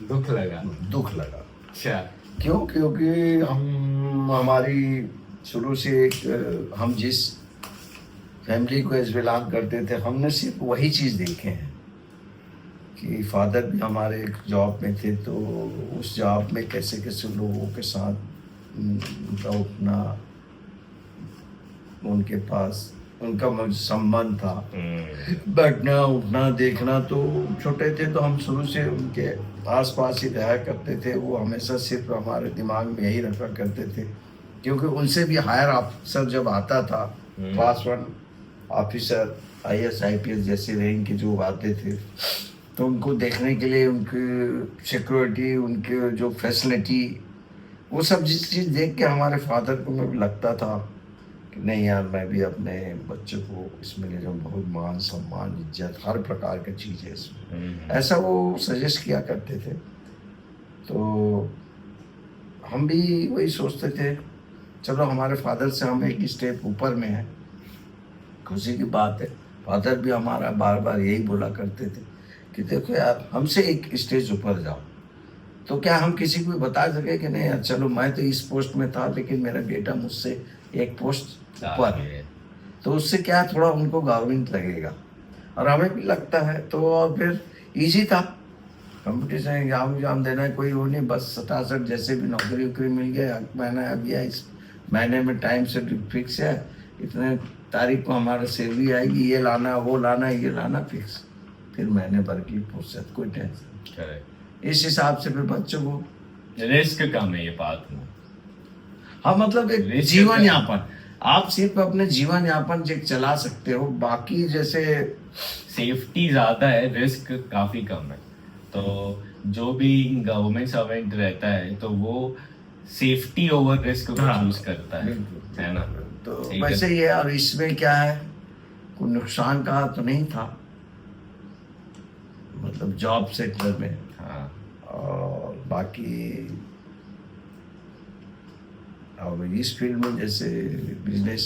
दुख लगा? दुख लगा अच्छा। क्यों? क्योंकि हम हमारी शुरू से एक हम जिस फैमिली को एज बिलोंग करते थे हमने सिर्फ वही चीज़ देखे हैं कि फादर भी हमारे एक जॉब में थे, तो उस जॉब में कैसे कैसे लोगों के साथ उनका उठना, उनके पास उनका संबंध था, बैठना उठना देखना। तो छोटे थे तो हम शुरू से उनके आसपास ही रहा करते थे। वो हमेशा सिर्फ हमारे दिमाग में यही रखा करते थे, क्योंकि उनसे भी हायर ऑफिसर जब आता था, क्लास 1 ऑफिसर IAS IPS जैसे रैंक के जो आते थे, तो उनको देखने के लिए उनकी सिक्योरिटी, उनके जो फैसिलिटी, वो सब जिस चीज़ देख के हमारे फादर को में भी लगता था कि नहीं यार, मैं भी अपने बच्चों को इसमें ले जाऊँ। बहुत मान सम्मान इज्जत हर प्रकार की चीज़ है इसमें, ऐसा वो सजेस्ट किया करते थे। तो हम भी वही सोचते थे, चलो हमारे फादर से हम एक स्टेप ऊपर में हैं, खुशी की बात है। फादर भी हमारा बार बार यही बोला करते थे कि देखो यार, हमसे एक स्टेज ऊपर जाओ। तो क्या हम किसी को भी बता सके कि नहीं यार चलो, मैं तो इस पोस्ट में था लेकिन मेरा बेटा मुझसे एक पोस्ट ऊपर है, तो उससे क्या थोड़ा उनको गवर्नमेंट लगेगा और हमें भी लगता है। तो और फिर इजी था, कंपटीशन एग्जाम देना है, कोई वो नहीं, बस 67 जैसे भी नौकरी वोकरी मिल गया, महीना आ गया, इस महीने में टाइम से फिक्स है, इतने तारीख को हमारा सैलरी आएगी, ये लाना वो लाना ये लाना फिक्स, फिर महीने भर की फुर्सत, कोई टेंशन। इस हिसाब से फिर बच्चों को रिस्क कम है ये बात में। हाँ, मतलब एक जीवन यापन, आप सिर्फ अपने जीवन यापन चला सकते हो, बाकी जैसे सेफ्टी ज्यादा है, रिस्क काफी कम है। तो जो भी गवर्नमेंट सर्वेंट रहता है तो वो सेफ्टी ओवर रिस्क को चूज करता है ना। तो वैसे ही है। और इसमें क्या है, कोई नुकसान का तो नहीं था, मतलब जॉब सेक्टर में। हाँ। और बाकी अब इस फील्ड में जैसे बिजनेस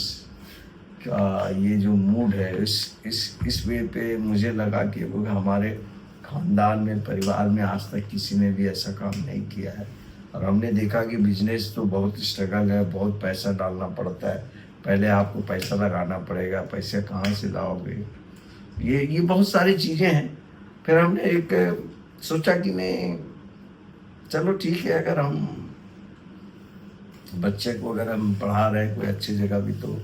का ये जो मूड है, इस वे पे मुझे लगा कि वो हमारे खानदान में, परिवार में आज तक किसी ने भी ऐसा काम नहीं किया है। और हमने देखा कि बिजनेस तो बहुत स्ट्रगल है, बहुत पैसा डालना पड़ता है, पहले आपको पैसा लगाना पड़ेगा, पैसे कहाँ से लाओगे, ये बहुत सारी चीज़ें हैं। फिर हमने एक सोचा कि नहीं चलो ठीक है, अगर हम बच्चे को अगर हम पढ़ा रहे हैं कोई अच्छी जगह भी, तो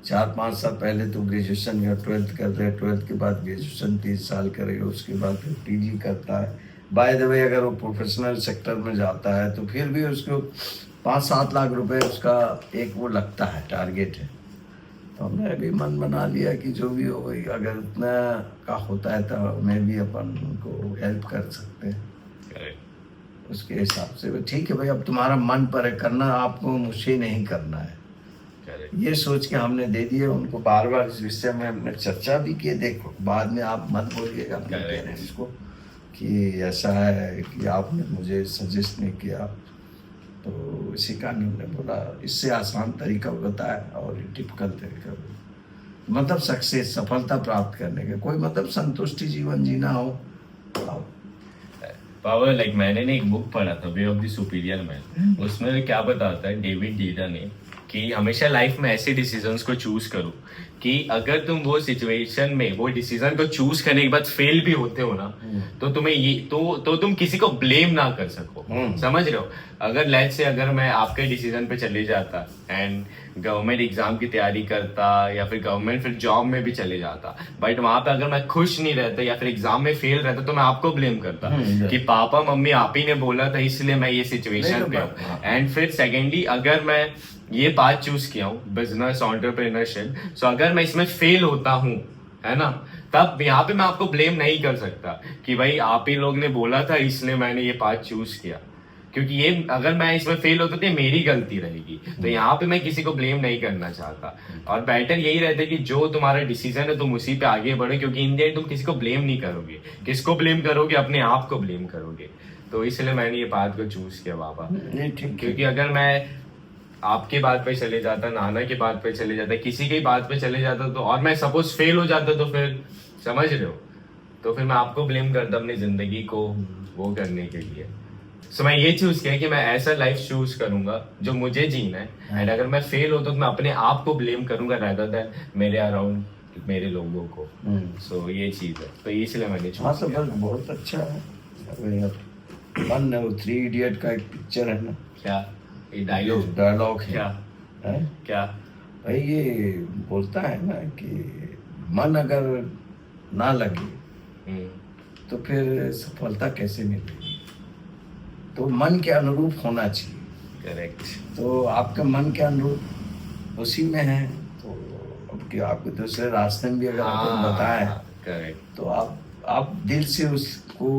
4-5 साल पहले तो ग्रेजुएशन या 12th कर रहे हैं, 12th के बाद ग्रेजुएशन 3 साल करेगा, उसके बाद फिर PG करता है। बाय द वे अगर वो प्रोफेशनल सेक्टर में जाता है तो फिर भी उसको 5-7 लाख रुपए उसका एक वो लगता है, टारगेट है। तो हमने अभी मन बना लिया कि जो भी हो, अगर उतना का होता है तो हमें भी अपन उनको हेल्प कर सकते हैं। उसके हिसाब से ठीक है भाई, अब तुम्हारा मन पर है करना, आपको मुझे नहीं करना है, ये सोच के हमने दे दिए उनको। बार बार इस विषय में हमने चर्चा भी की। देखो बाद में आप मत बोलिएगा अपने पेरेंट्स को कि ऐसा है कि आपने मुझे सजेस्ट नहीं किया, तो इसी कारण हमने बोला इससे आसान तरीका बताया और टिपिकल तरीका, मतलब सक्सेस, सफलता प्राप्त करने का, कोई मतलब संतुष्टि जीवन जीना हो। पावर लाइक मैंने ने एक बुक पढ़ा था, way of the superior man, उसमें क्या बताता है डेविड डीडा ने कि हमेशा लाइफ में ऐसे डिसीजंस को चूज करो कि अगर तुम वो सिचुएशन में वो डिसीजन को चूज करने के बाद फेल भी होते हो ना, तो तुम्हें ये तो तुम किसी को ब्लेम ना कर सको। समझ रहे हो? अगर लेट्स से अगर मैं आपके डिसीजन पे चले जाता एंड गवर्नमेंट एग्जाम की तैयारी करता या फिर गवर्नमेंट फिर जॉब में भी चले जाता, बट वहां पे अगर मैं खुश नहीं रहता या फिर एग्जाम में फेल रहता, तो मैं आपको ब्लेम करता कि पापा मम्मी आप ही ने बोला था इसलिए मैं ये सिचुएशन पे हूँ। एंड फिर सेकेंडली अगर मैं ये पाथ चूज किया हूँ, बिजनेस एंटरप्रेन्योरशिप, सो अगर मैं इसमें फेल होता हूँ, है ना, तब यहाँ पे मैं आपको ब्लेम नहीं कर सकता कि भाई आप ही लोग ने बोला था इसलिए मैंने ये पाथ चूज किया, क्योंकि ये अगर मैं इसमें फेल होता तो ये मेरी गलती रहेगी। तो यहाँ पे मैं किसी को ब्लेम नहीं करना चाहता, और बेटर यही रहता है कि जो तुम्हारा डिसीजन है तुम उसी पे आगे बढ़ो, क्योंकि इन द एंड तुम किसी को ब्लेम नहीं करोगे। किसको ब्लेम करोगे? अपने आप को ब्लेम करोगे। तो इसलिए मैंने ये बात को चूज किया बाबा। नहीं ठीक है। क्योंकि अगर मैं आपके बात पे चले जाता, नाना के बात पे चले जाता, किसी की बात पे चले जाता, तो और मैं सपोज फेल हो जाता, तो फिर समझ रहे हो, तो फिर मैं आपको ब्लेम करता अपनी जिंदगी को वो करने के लिए। सो मैं ये चूज किया कि मैं ऐसा लाइफ चूज करूंगा जो मुझे जीना है, एंड अगर मैं फेल हो तो मैं अपने आप को ब्लेम करूंगा rather देन मेरे अराउंड मेरे लोगों को। सो ये चीज है, तो इसलिए मैंने हाँ चूज तो किया। बस बहुत अच्छा है। मन है वो 3 इडियट का एक पिक्चर है ना, क्या ये डायलॉग? डायलॉग है, क्या है? क्या? भाई ये बोलता है ना कि मन अगर ना लगे हम्म, तो फिर सफलता कैसे मिलेगी। तो मन के अनुरूप होना चाहिए। करेक्ट। तो आपका मन के अनुरूप उसी में है, तो अब कि आपको दूसरे रास्ते में भी अगर आपको बताए करेक्ट। तो आप दिल से उसको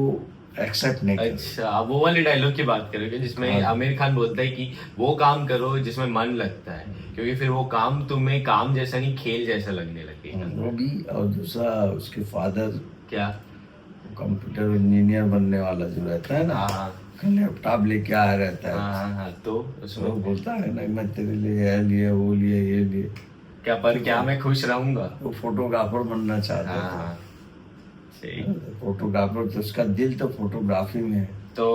एक्सेप्ट नहीं करें। अच्छा, आप वो वाले डायलॉग की बात करोगे जिसमें हाँ। आमिर खान बोलता है कि वो काम करो जिसमें मन लगता है, क्योंकि फिर वो काम तुम्हें काम जैसा नहीं खेल जैसा लगने लगेगा। वो भी, और दूसरा उसके फादर क्या? कंप्यूटर इंजीनियर बनने वाला जो रहता है ना, हाँ लैपटॉप लेके आया रहता है, हाँ, तो तो उसमें वो बोलता है ना मैं तेरे लिए यह लिए वो लिए ये लिए, क्या पर क्या मैं खुश रहूंगा? वो फोटोग्राफर बनना चाहता था। हाँ सही। फोटोग्राफर, तो उसका दिल तो फोटोग्राफी में है। तो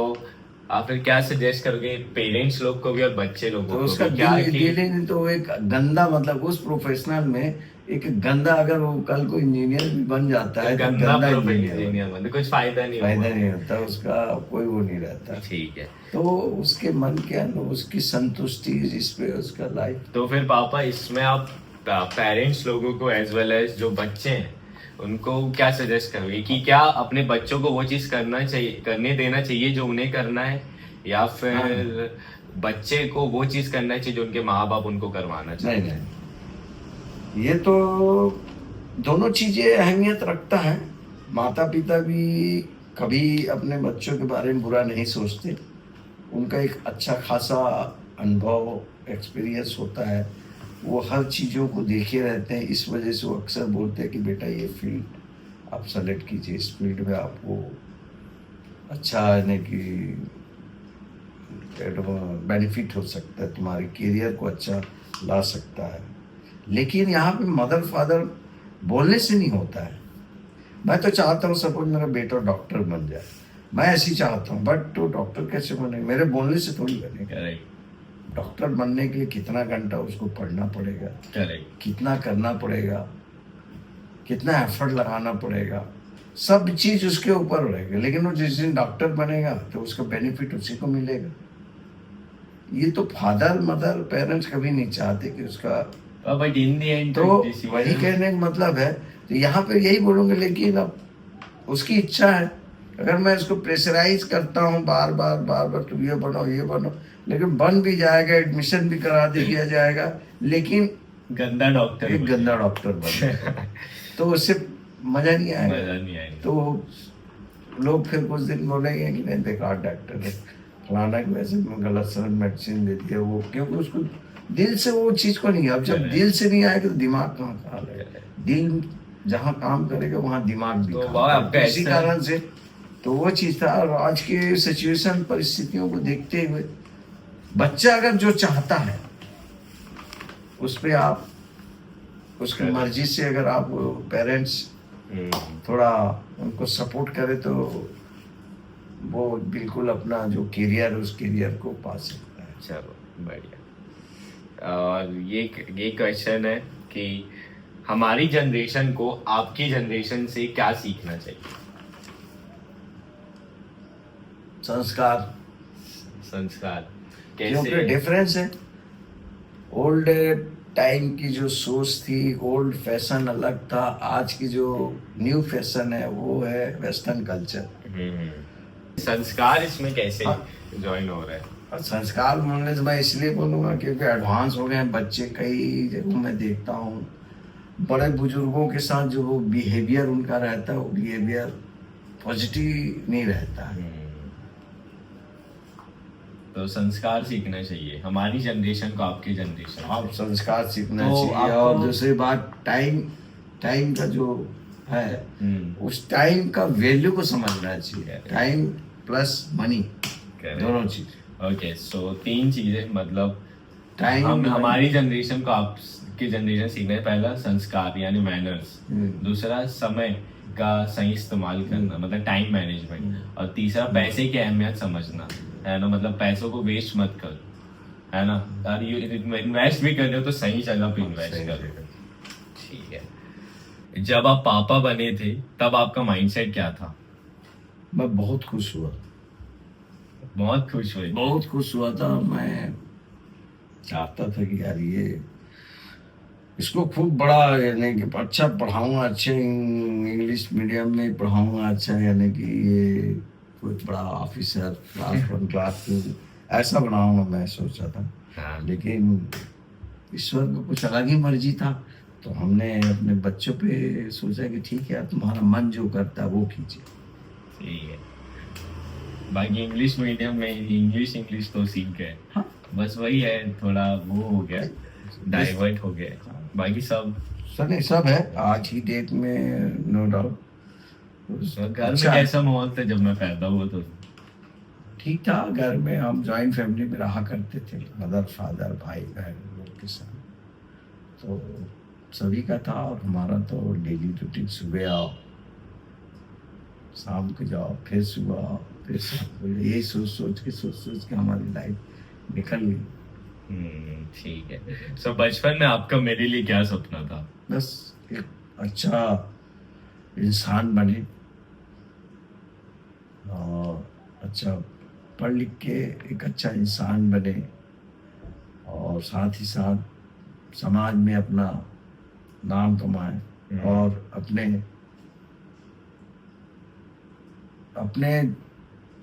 आप फिर क्या सजेस्ट करोगे पेरेंट्स लोग को भी और बच्चे लोगों तो को उसका भी? क्या दिल कि दिल ही नहीं, तो वो एक गंदा, मतलब उस प्रोफेशनल में एक गंदा, अगर वो कल को इंजीनियर भी बन जाता है तो गंदा गंदा इंजीनियर इंजीनियर बनते कुछ फायदा नहीं फायदा होगा। नहीं होता, उसका कोई वो नहीं रहता। ठीक है। तो उसके मन के अंदर उसकी संतुष्टि जिस पे उसका लाइफ। तो फिर पापा इसमें आप पेरेंट्स लोगों को एज वेल एज जो बच्चे हैं उनको क्या सजेस्ट करोगे कि क्या अपने बच्चों को वो चीज करना चाहिए, करने देना चाहिए जो उन्हें करना है, या फिर बच्चे को वो चीज करना चाहिए जो उनके माँ बाप उनको करवाना नहीं चाहिए? नहीं, ये तो दोनों चीजें अहमियत रखता है। माता पिता भी कभी अपने बच्चों के बारे में बुरा नहीं सोचते, उनका एक अच्छा खासा अनुभव एक्सपीरियंस होता है, वो हर चीज़ों को देखे रहते हैं। इस वजह से वो अक्सर बोलते हैं कि बेटा ये फील्ड आप सेलेक्ट कीजिए, इस फील्ड में आपको अच्छा यानी कि बेनिफिट हो सकता है, तुम्हारे करियर को अच्छा ला सकता है। लेकिन यहाँ पे मदर फादर बोलने से नहीं होता है। मैं तो चाहता हूँ सपोज मेरा बेटा डॉक्टर बन जाए, मैं ऐसे ही चाहता हूँ, बट तो डॉक्टर कैसे बने, मेरे बोलने से थोड़ी बनेगा। करेक्ट। डॉक्टर बनने के लिए कितना घंटा उसको पढ़ना पड़ेगा, करेक्ट। कितना करना पड़ेगा, कितना एफर्ट लगाना पड़ेगा, सब चीज़ उसके ऊपर रहेगा। लेकिन वो जिस दिन डॉक्टर बनेगा तो उसका बेनिफिट उसी को मिलेगा। ये तो फादर मदर पेरेंट्स कभी नहीं चाहते कि उसका, बट इन द एंड तो वही कहने का मतलब है। तो यहाँ पे यही बोलूँगा, लेकिन अब उसकी इच्छा है। अगर मैं इसको प्रेशराइज करता हूँ बार बार बार बार, तुम ये बनो ये बनो, लेकिन बन भी जाएगा, एडमिशन भी करा दिया जाएगा, लेकिन गंदा डॉक्टर एक गंदा डॉक्टर बन तो उससे मजा नहीं आएगा। मजा नहीं आएगा। तो लोग फिर कुछ दिन बोलेंगे कि नहीं बेकार डॉक्टर है, फलाना की वैसे में गलत समझ मेडिसिन दे दिया वो, क्योंकि उसको दिल से वो चीज़ को नहीं। अब जब दिल से नहीं आएगा तो दिमाग कहाँ काम करेगा। दिल जहाँ काम करेगा वहाँ दिमाग भी तो काम वाह, करेगा। आपका इसी ऐसा- कारण से तो वो चीज़ था। और आज के सिचुएशन परिस्थितियों को देखते हुए बच्चा अगर जो चाहता है उस पर आप उसकी मर्जी से अगर आप पेरेंट्स थोड़ा उनको सपोर्ट करें तो वो बिल्कुल अपना जो करियर है उस करियर को पा सकता है। चलो बढ़िया। और ये क्वेश्चन है कि हमारी जनरेशन को आपकी जनरेशन से क्या सीखना चाहिए? संस्कार, संस्कार क्योंकि कैसे? डिफरेंस है। ओल्ड टाइम की जो सोच थी, ओल्ड फैशन अलग था, आज की जो न्यू फैशन है वो है वेस्टर्न कल्चर। संस्कार इसमें कैसे हाँ। ज्वाइन हो रहा है? और संस्कार बोलने से मैं इसलिए बोलूँगा क्योंकि एडवांस हो गए हैं बच्चे। कई जगहों में देखता हूँ बड़े बुजुर्गों के साथ जो वो बिहेवियर उनका रहता है वो बिहेवियर पॉजिटिव नहीं रहता है। तो संस्कार सीखना चाहिए हमारी जनरेशन को आपकी जनरेशन आप संस्कार सीखना तो चाहिए। आपको- और दूसरी बात टाइम का जो है उस टाइम का वैल्यू को समझना चाहिए। टाइम प्लस मनी दोनों चीज। ओके सो 3 चीजें मतलब टाइम हम हमारी जनरेशन को आपकी जनरेशन सीखना है। पहला संस्कार यानी मैनर्स, दूसरा समय का सही इस्तेमाल करना मतलब टाइम मैनेजमेंट, और तीसरा पैसे की अहमियत समझना है ना। मतलब पैसों को वेस्ट मत करो है ना, और इन्वेस्ट भी कर रहे हो तो सही जगह पे इन्वेस्ट करो। ठीक है, जब आप पापा बने थे तब आपका माइंडसेट क्या था? मैं बहुत खुश हुआ, बहुत खुश हुए? बहुत खुश हुआ था। मैं चाहता था कि यार ये इसको खूब बड़ा यानी कि अच्छा पढ़ाऊंगा, अच्छे इंग्लिश मीडियम में पढ़ाऊंगा, अच्छा यानी कि ये कोई बड़ा ऑफिसर क्लास 1 क्लास 2 ऐसा बनाऊंगा मैं सोचा था। हाँ। लेकिन ईश्वर को कुछ अलग ही मर्जी था। तो हमने अपने बच्चों पे सोचा कि ठीक है तुम्हारा मन जो करता है वो कीजिए। ठीक है, बाकी इंग्लिश मीडियम में इंग्लिश तो सीख गए। हाँ। बस वही है, थोड़ा वो हो गया, डाइवर्ट हो गया। बाकी सब सब है आज की डेट में, नो डाउट। घर में कैसा माहौल था जब मैं पैदा हुआ? तो ठीक था। घर में हम जॉइंट फैमिली में रहा करते थे, मदर फादर भाई बहन लोग के साथ, तो सभी का था। और हमारा तो डेली रूटीन सुबह आओ शाम को जाओ, फिर सुबह आओ फिर शाम को, यही सोच के हमारी लाइफ निकल गई। ठीक है। सो बचपन में आपका मेरे लिए क्या सपना था? बस एक अच्छा इंसान बने और अच्छा पढ़ लिख के एक अच्छा इंसान बने, और साथ ही साथ समाज में अपना नाम कमाए और अपने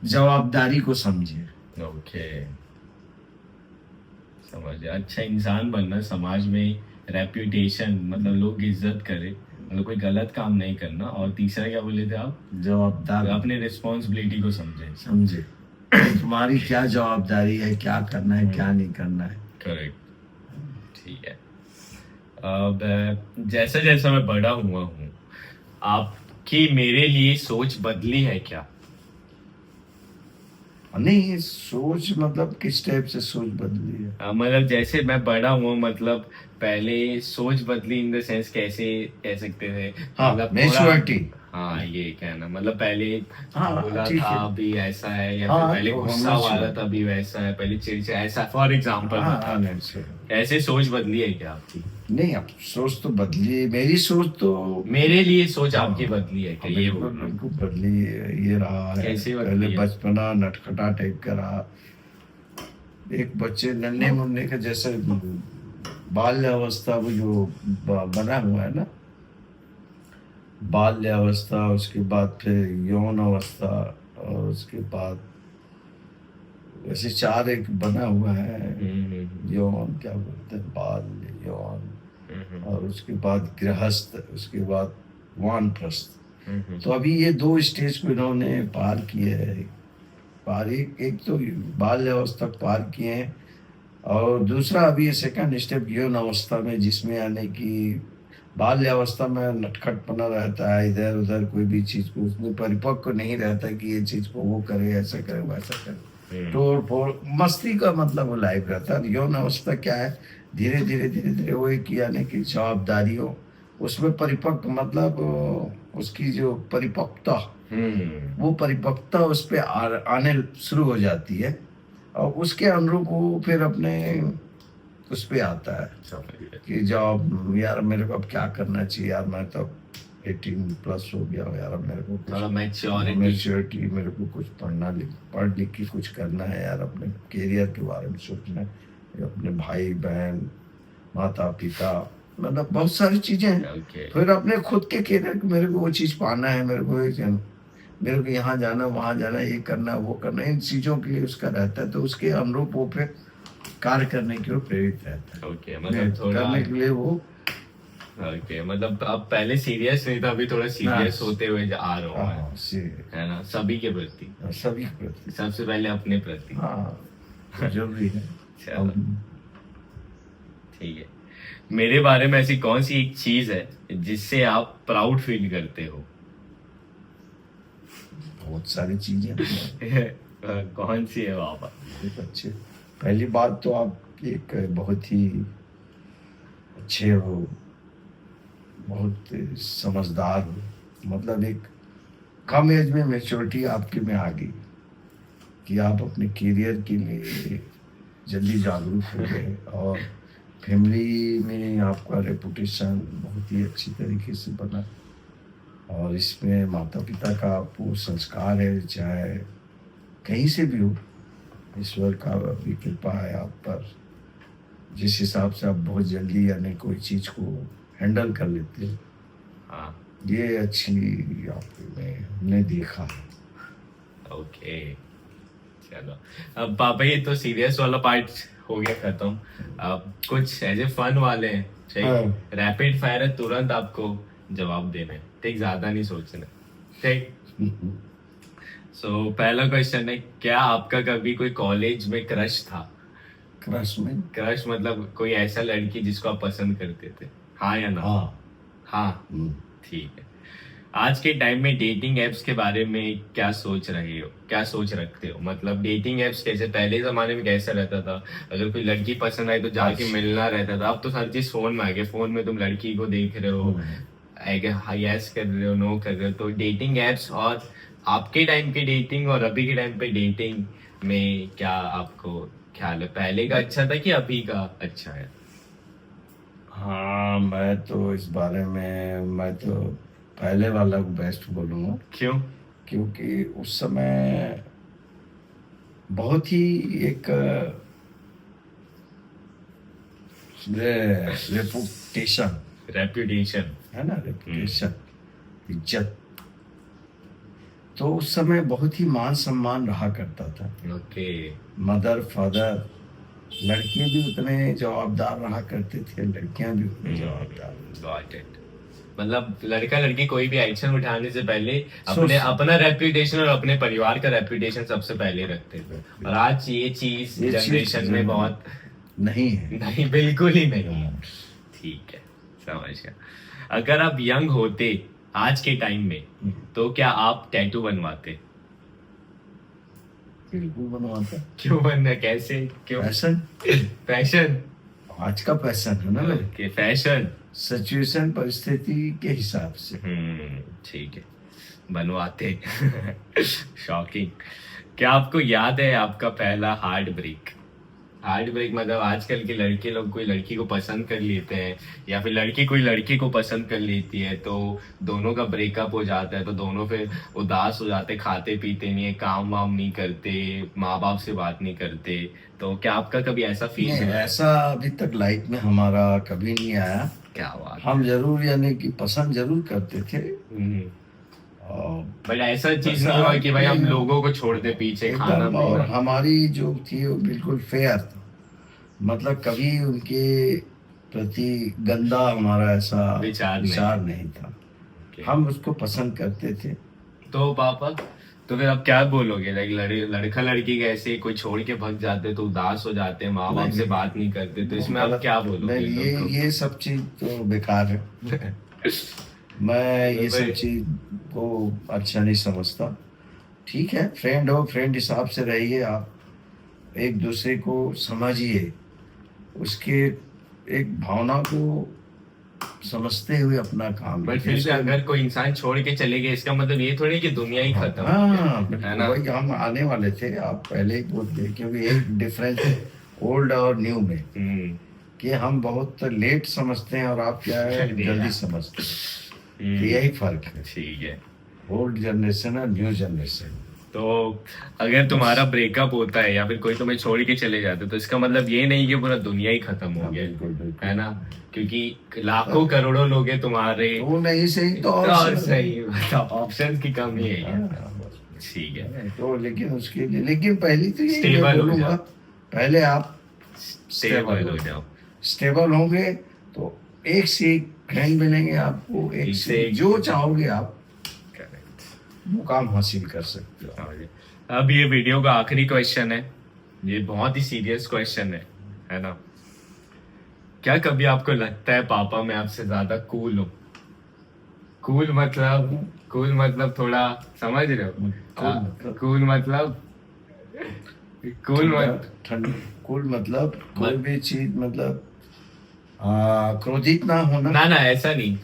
जवाबदारी को समझे। ओके, समझ गया। अच्छा इंसान बनना, समाज में रेप्यूटेशन मतलब लोग इज्जत करे, मतलब कोई गलत काम नहीं करना, और तीसरा क्या बोले थे आप? जवाबदार, अपने रिस्पॉन्सिबिलिटी को समझे तुम्हारी क्या जवाबदारी है, क्या करना है क्या नहीं करना है। करेक्ट। ठीक है, अब जैसा जैसा मैं बड़ा हुआ हूँ आपकी मेरे लिए सोच बदली है क्या? नहीं, सोच मतलब किस टाइप से सोच बदली है? मतलब जैसे मैं बड़ा हुआ, मतलब पहले सोच बदली इन द सेंस कैसे कह सकते थे? हाँ, मतलब मैच्योरिटी। हाँ ये कहना, मतलब पहले हाँ, बोला ठीक था है। अभी ऐसा है, या हाँ, फिर पहले तो गुस्सा होना वाला चाहिए। था अभी वैसा है, पहले चिड़चिड़ा ऐसा, फॉर एग्जाम्पल ऐसे सोच बदली है क्या आपकी? नहीं, अब सोच तो बदली, मेरी सोच तो मेरे लिए सोच आपकी बदली है क्या? ये बिल्कुल बदली ये रहा है। कैसे बदली पहले है? बचपना नटखटा टाइप का रहा, एक बच्चे नन्हे मुन्ने के जैसे बाल्य अवस्था वो जो बना हुआ है ना, बाल्य अवस्था, उसके बाद फिर यौन अवस्था, और उसके बाद वैसे 4 एक बना हुआ है। यौन क्या बोलते हैं, बाल्य, यौन, और उसके बाद गृहस्थ, उसके बाद वानप्रस्थ। तो अभी ये 2 स्टेज को इन्होंने पार किए है। एक तो बाल्य अवस्था पार किए हैं, और दूसरा अभी सेकंड स्टेप यौन अवस्था में, जिसमें यानी कि बाल्य अवस्था में नटखटपना रहता है, इधर उधर कोई भी चीज को उसमें परिपक्व नहीं रहता कि ये चीज को वो करे, ऐसा करे वैसा करे, तोड़ फोड़ मस्ती का मतलब वो लाइफ रहता है। यौन अवस्था क्या है, धीरे धीरे वो एक यानी कि जवाबदारियों उसमें परिपक्व, मतलब उसकी जो परिपक्वता, वो परिपक्वता उस पर आने शुरू हो जाती है, और उसके अनुरूप वो फिर अपने उस पे आता है कि जॉब, यार मेरे को अब क्या करना चाहिए, यार मैं तो 18+ हो गया हूँ, यार अब मेरे को थोड़ा मैच्योरिटी, मेरे को कुछ पढ़ लिख के कुछ करना है, यार अपने कैरियर के बारे में सोचना है, अपने भाई बहन माता पिता, मतलब बहुत सारी चीजें हैं। फिर अपने खुद के कैरियर को, मेरे को वो चीज पाना है, मेरे को यहाँ जाना वहाँ जाना, ये करना वो करना, इन चीजों के लिए उसका रहता है, तो उसके अनुरूप वो फिर कार्य करने के लिए प्रेरित रहता है। मतलब थोड़ा करने के लिए वो ओके, मतलब अब पहले सीरियस नहीं था, अभी थोड़ा सीरियस हाँ। होते हुए आ रहा हूँ मैं, हाँ से है ना, सभी के प्रति, सभी के प्रति। सबसे पहले अपने प्रति। हाँ जरूरी है। चलो अब ठीक है। मेरे बारे में ऐसी कौन सी एक चीज है जिससे आप प्राउड फील करते हो? बहुत सारी चीजें हैं। कौन सी है बाबा? बहुत अच्छे। पहली बात तो आप एक बहुत ही अच्छे हो, बहुत समझदार हो, मतलब एक कम एज में मेच्योरिटी आपके में आ गई कि आप अपने करियर के लिए जल्दी जागरूक हो गए, और फैमिली में आपका रेपुटेशन बहुत ही अच्छी तरीके से बना, और इसमें माता पिता का आपको संस्कार है, चाहे कहीं से भी हो, ईश्वर का भी कृपा है आप पर, जिस हिसाब से आप बहुत जल्दी यानी कोई चीज़ को हैंडल कर लेते हो, हाँ ये अच्छी आप में हमने देखा है। ओके चलो, अब पापा ये तो सीरियस वाला पार्ट हो गया खत्म, अब कुछ ऐसे फन वाले हैं, ठीक, हाँ। रैपिड फायर है, तुरंत आपको जवाब देना है, ठीक, ज्यादा नहीं सोचना, ठीक। सो पहला क्वेश्चन है, क्या आपका कभी कोई कॉलेज में क्रश था? क्रश में? क्रश मतलब कोई ऐसा लड़की जिसको आप पसंद करते थे, हाँ या ना? हाँ। हाँ, हम्म। ठीक है। आज के टाइम में डेटिंग एप्स के बारे में क्या सोच रहे हो, क्या सोच रखते हो? मतलब डेटिंग एप्स कैसे, पहले जमाने में कैसा रहता था, अगर कोई लड़की पसंद आई तो जाके अच्छा। मिलना रहता था, अब तो हर चीज फोन में आ गया, फोन में तुम लड़की को देख रहे हो, यस कर रहे हो, नो कर रहे हो, तो डेटिंग एप्स और आपके टाइम की डेटिंग और अभी के टाइम पे डेटिंग में क्या आपको ख्याल है, पहले का अच्छा था कि अभी का अच्छा है? हाँ मैं तो इस बारे में मैं तो पहले वाला को बेस्ट बोलूँगा, क्यों? क्योंकि उस समय बहुत ही एक रेपुटेशन रेप्यूटेशन। है ना, रेपुटेशन, इज्जत, तो उस समय बहुत ही मान सम्मान रहा करता था। ओके, मदर फादर, लड़के भी उतने जवाबदार रहा करते थे, लड़कियां भी उतनी जवाबदार। Got it. मतलब लड़का लड़की कोई भी एक्शन उठाने से पहले सोच- अपना रेप्यूटेशन और अपने परिवार का रेप्यूटेशन सबसे पहले रखते थे, और आज ये चीज ये चीज जनरेशन में बहुत नहीं है। नहीं, बिल्कुल ही नहीं। ठीक है, समझ गया। अगर आप यंग होते आज के टाइम में तो क्या आप टैटू बनवाते? बिल्कुल बनवाता। क्यों बनना, कैसे, क्यों? Passion, fashion. आज का पैशन है ना भाई, ओके, फैशन। सिचुएशन परिस्थिति के हिसाब से। ठीक है, बनवाते। शॉकिंग। क्या आपको याद है आपका पहला हार्ट ब्रेक? हार्ट ब्रेक मतलब आजकल के लड़के लोग कोई लड़की को पसंद कर लेते हैं, या फिर लड़की कोई लड़की को पसंद कर लेती है, तो दोनों का ब्रेकअप हो जाता है, तो दोनों फिर उदास हो जाते, खाते पीते नहीं है, काम वाम नहीं करते, माँ बाप से बात नहीं करते, तो क्या आपका कभी ऐसा फील नहीं, हुआ? ऐसा अभी तक लाइफ में हमारा कभी नहीं आया। क्या बात। हम जरूर यानी कि पसंद जरूर करते थे, और बट ऐसा चीज नहीं हुआ कि भाई हम लोगों को छोड़ दे पीछे, खाना एकदम, और पीना? हमारी जो थी वो बिल्कुल फेयर था, मतलब कभी उनके प्रति गंदा हमारा ऐसा विचार नहीं था। Okay. हम उसको पसंद करते थे। तो पापा, तो फिर आप क्या बोलोगे, लाइक लड़का लड़की कैसे कोई छोड़ के भाग जाते तो उदास हो जाते हैं, माँ बाप से बात नहीं करते, तो इसमें आप क्या बोलोगे? नहीं, ये सब चीज तो बेकार है। मैं ये सब चीज को अच्छा नहीं समझता। ठीक है, फ्रेंड हो, फ्रेंड हिसाब से रहिए, आप एक दूसरे को समझिए, उसके एक भावना को समझते हुए अपना काम। बट फिर भी अगर कोई इंसान छोड़ के चले गए, इसका मतलब ये थोड़ी कि दुनिया ही खत्म हो गया, है ना? वही हम आने वाले थे, आप पहले ही बोल गए, क्योंकि एक डिफरेंस है ओल्ड और न्यू में, कि हम बहुत लेट समझते हैं और आप क्या है जल्दी समझते हैं, तो यही फर्क है। ठीक है, ओल्ड जनरेशन और न्यू जनरेशन। तो अगर तुम्हारा ब्रेकअप होता है या फिर कोई तुम्हें छोड़ के चले जाते, तो इसका मतलब ये नहीं कि पूरा दुनिया ही खत्म हो गया, बिल्कुल बिल्कुल, है ना? क्योंकि लाखों करोड़ों लोग हैं तुम्हारे, वो नहीं सही तो और सही, ऑप्शन की कमी है। ठीक है, तो लेकिन उसके लिए, लेकिन पहली तो ये स्टेबल हो बोलूंगा, जाओ, पहले आप स्टेबल हो जाओ। स्टेबल होंगे तो एक से एक फ्रेंड मिलेंगे आपको, एक से एक जो चाहोगे आप मुकाम हासिल कर सकते हो। अब ये वीडियो का आखिरी क्वेश्चन है, ये बहुत ही सीरियस क्वेश्चन है ना। क्या कभी आपको लगता है पापा मैं आपसे ज्यादा कूल हूँ? कूल मतलब थोड़ा समझ रहे हो? कूल मतलब कूल मतलब कोई भी चीज मतलब क्रोधित ना होना। ना ऐसा नहीं।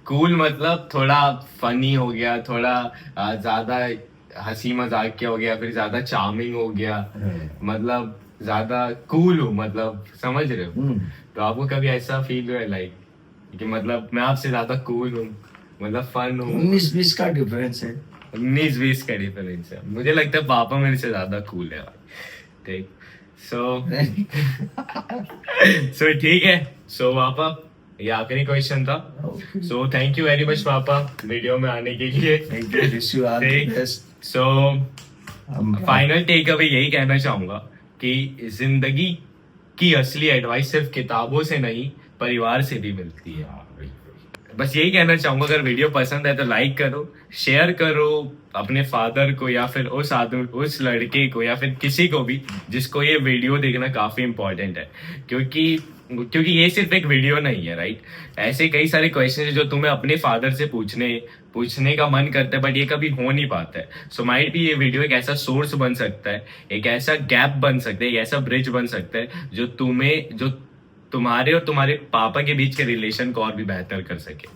कूल मतलब थोड़ा फनी हो गया, थोड़ा ज्यादा हंसी मजाक के हो गया, फिर ज्यादा चार्मिंग हो गया, मतलब ज्यादा कूल हूँ, मतलब समझ रहे हो? तो आपको कभी ऐसा फील हुआ लाइक कि मतलब मैं आपसे ज्यादा कूल हूँ, मतलब फन हूँ? 19-20 का डिफरेंस है। 19-20 का डिफरेंस है। मुझे लगता है पापा मेरे से ज्यादा कूल है भाई। ठीक, सो ठीक है। सो पापा ये आखिरी क्वेश्चन था। So thank you very much पापा वीडियो में आने के लिए। Thank you, wish you all the best. So final take away यही कहना चाहूंगा कि जिंदगी की असली एडवाइस सिर्फ किताबों से नहीं परिवार से भी मिलती है। बस यही कहना चाहूंगा, अगर वीडियो पसंद है तो लाइक करो, शेयर करो अपने फादर को या फिर उस लड़के को या फिर किसी को भी जिसको ये वीडियो देखना काफी इंपॉर्टेंट है। क्योंकि ये सिर्फ एक वीडियो नहीं है, राइट? ऐसे कई सारे क्वेश्चन है जो तुम्हें अपने फादर से पूछने का मन करता है, बट ये कभी हो नहीं पाता है। सो माइट भी ये वीडियो एक ऐसा सोर्स बन सकता है, एक ऐसा गैप बन सकता है, एक ऐसा ब्रिज बन सकता है जो तुम्हारे और तुम्हारे पापा के बीच के रिलेशन को और भी बेहतर कर सके।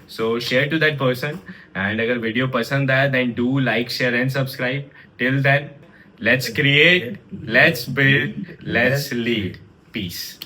So share to that person, and अगर वीडियो पसंद आया then do like, share and subscribe. Till then, let's create, let's build, let's lead. Piece.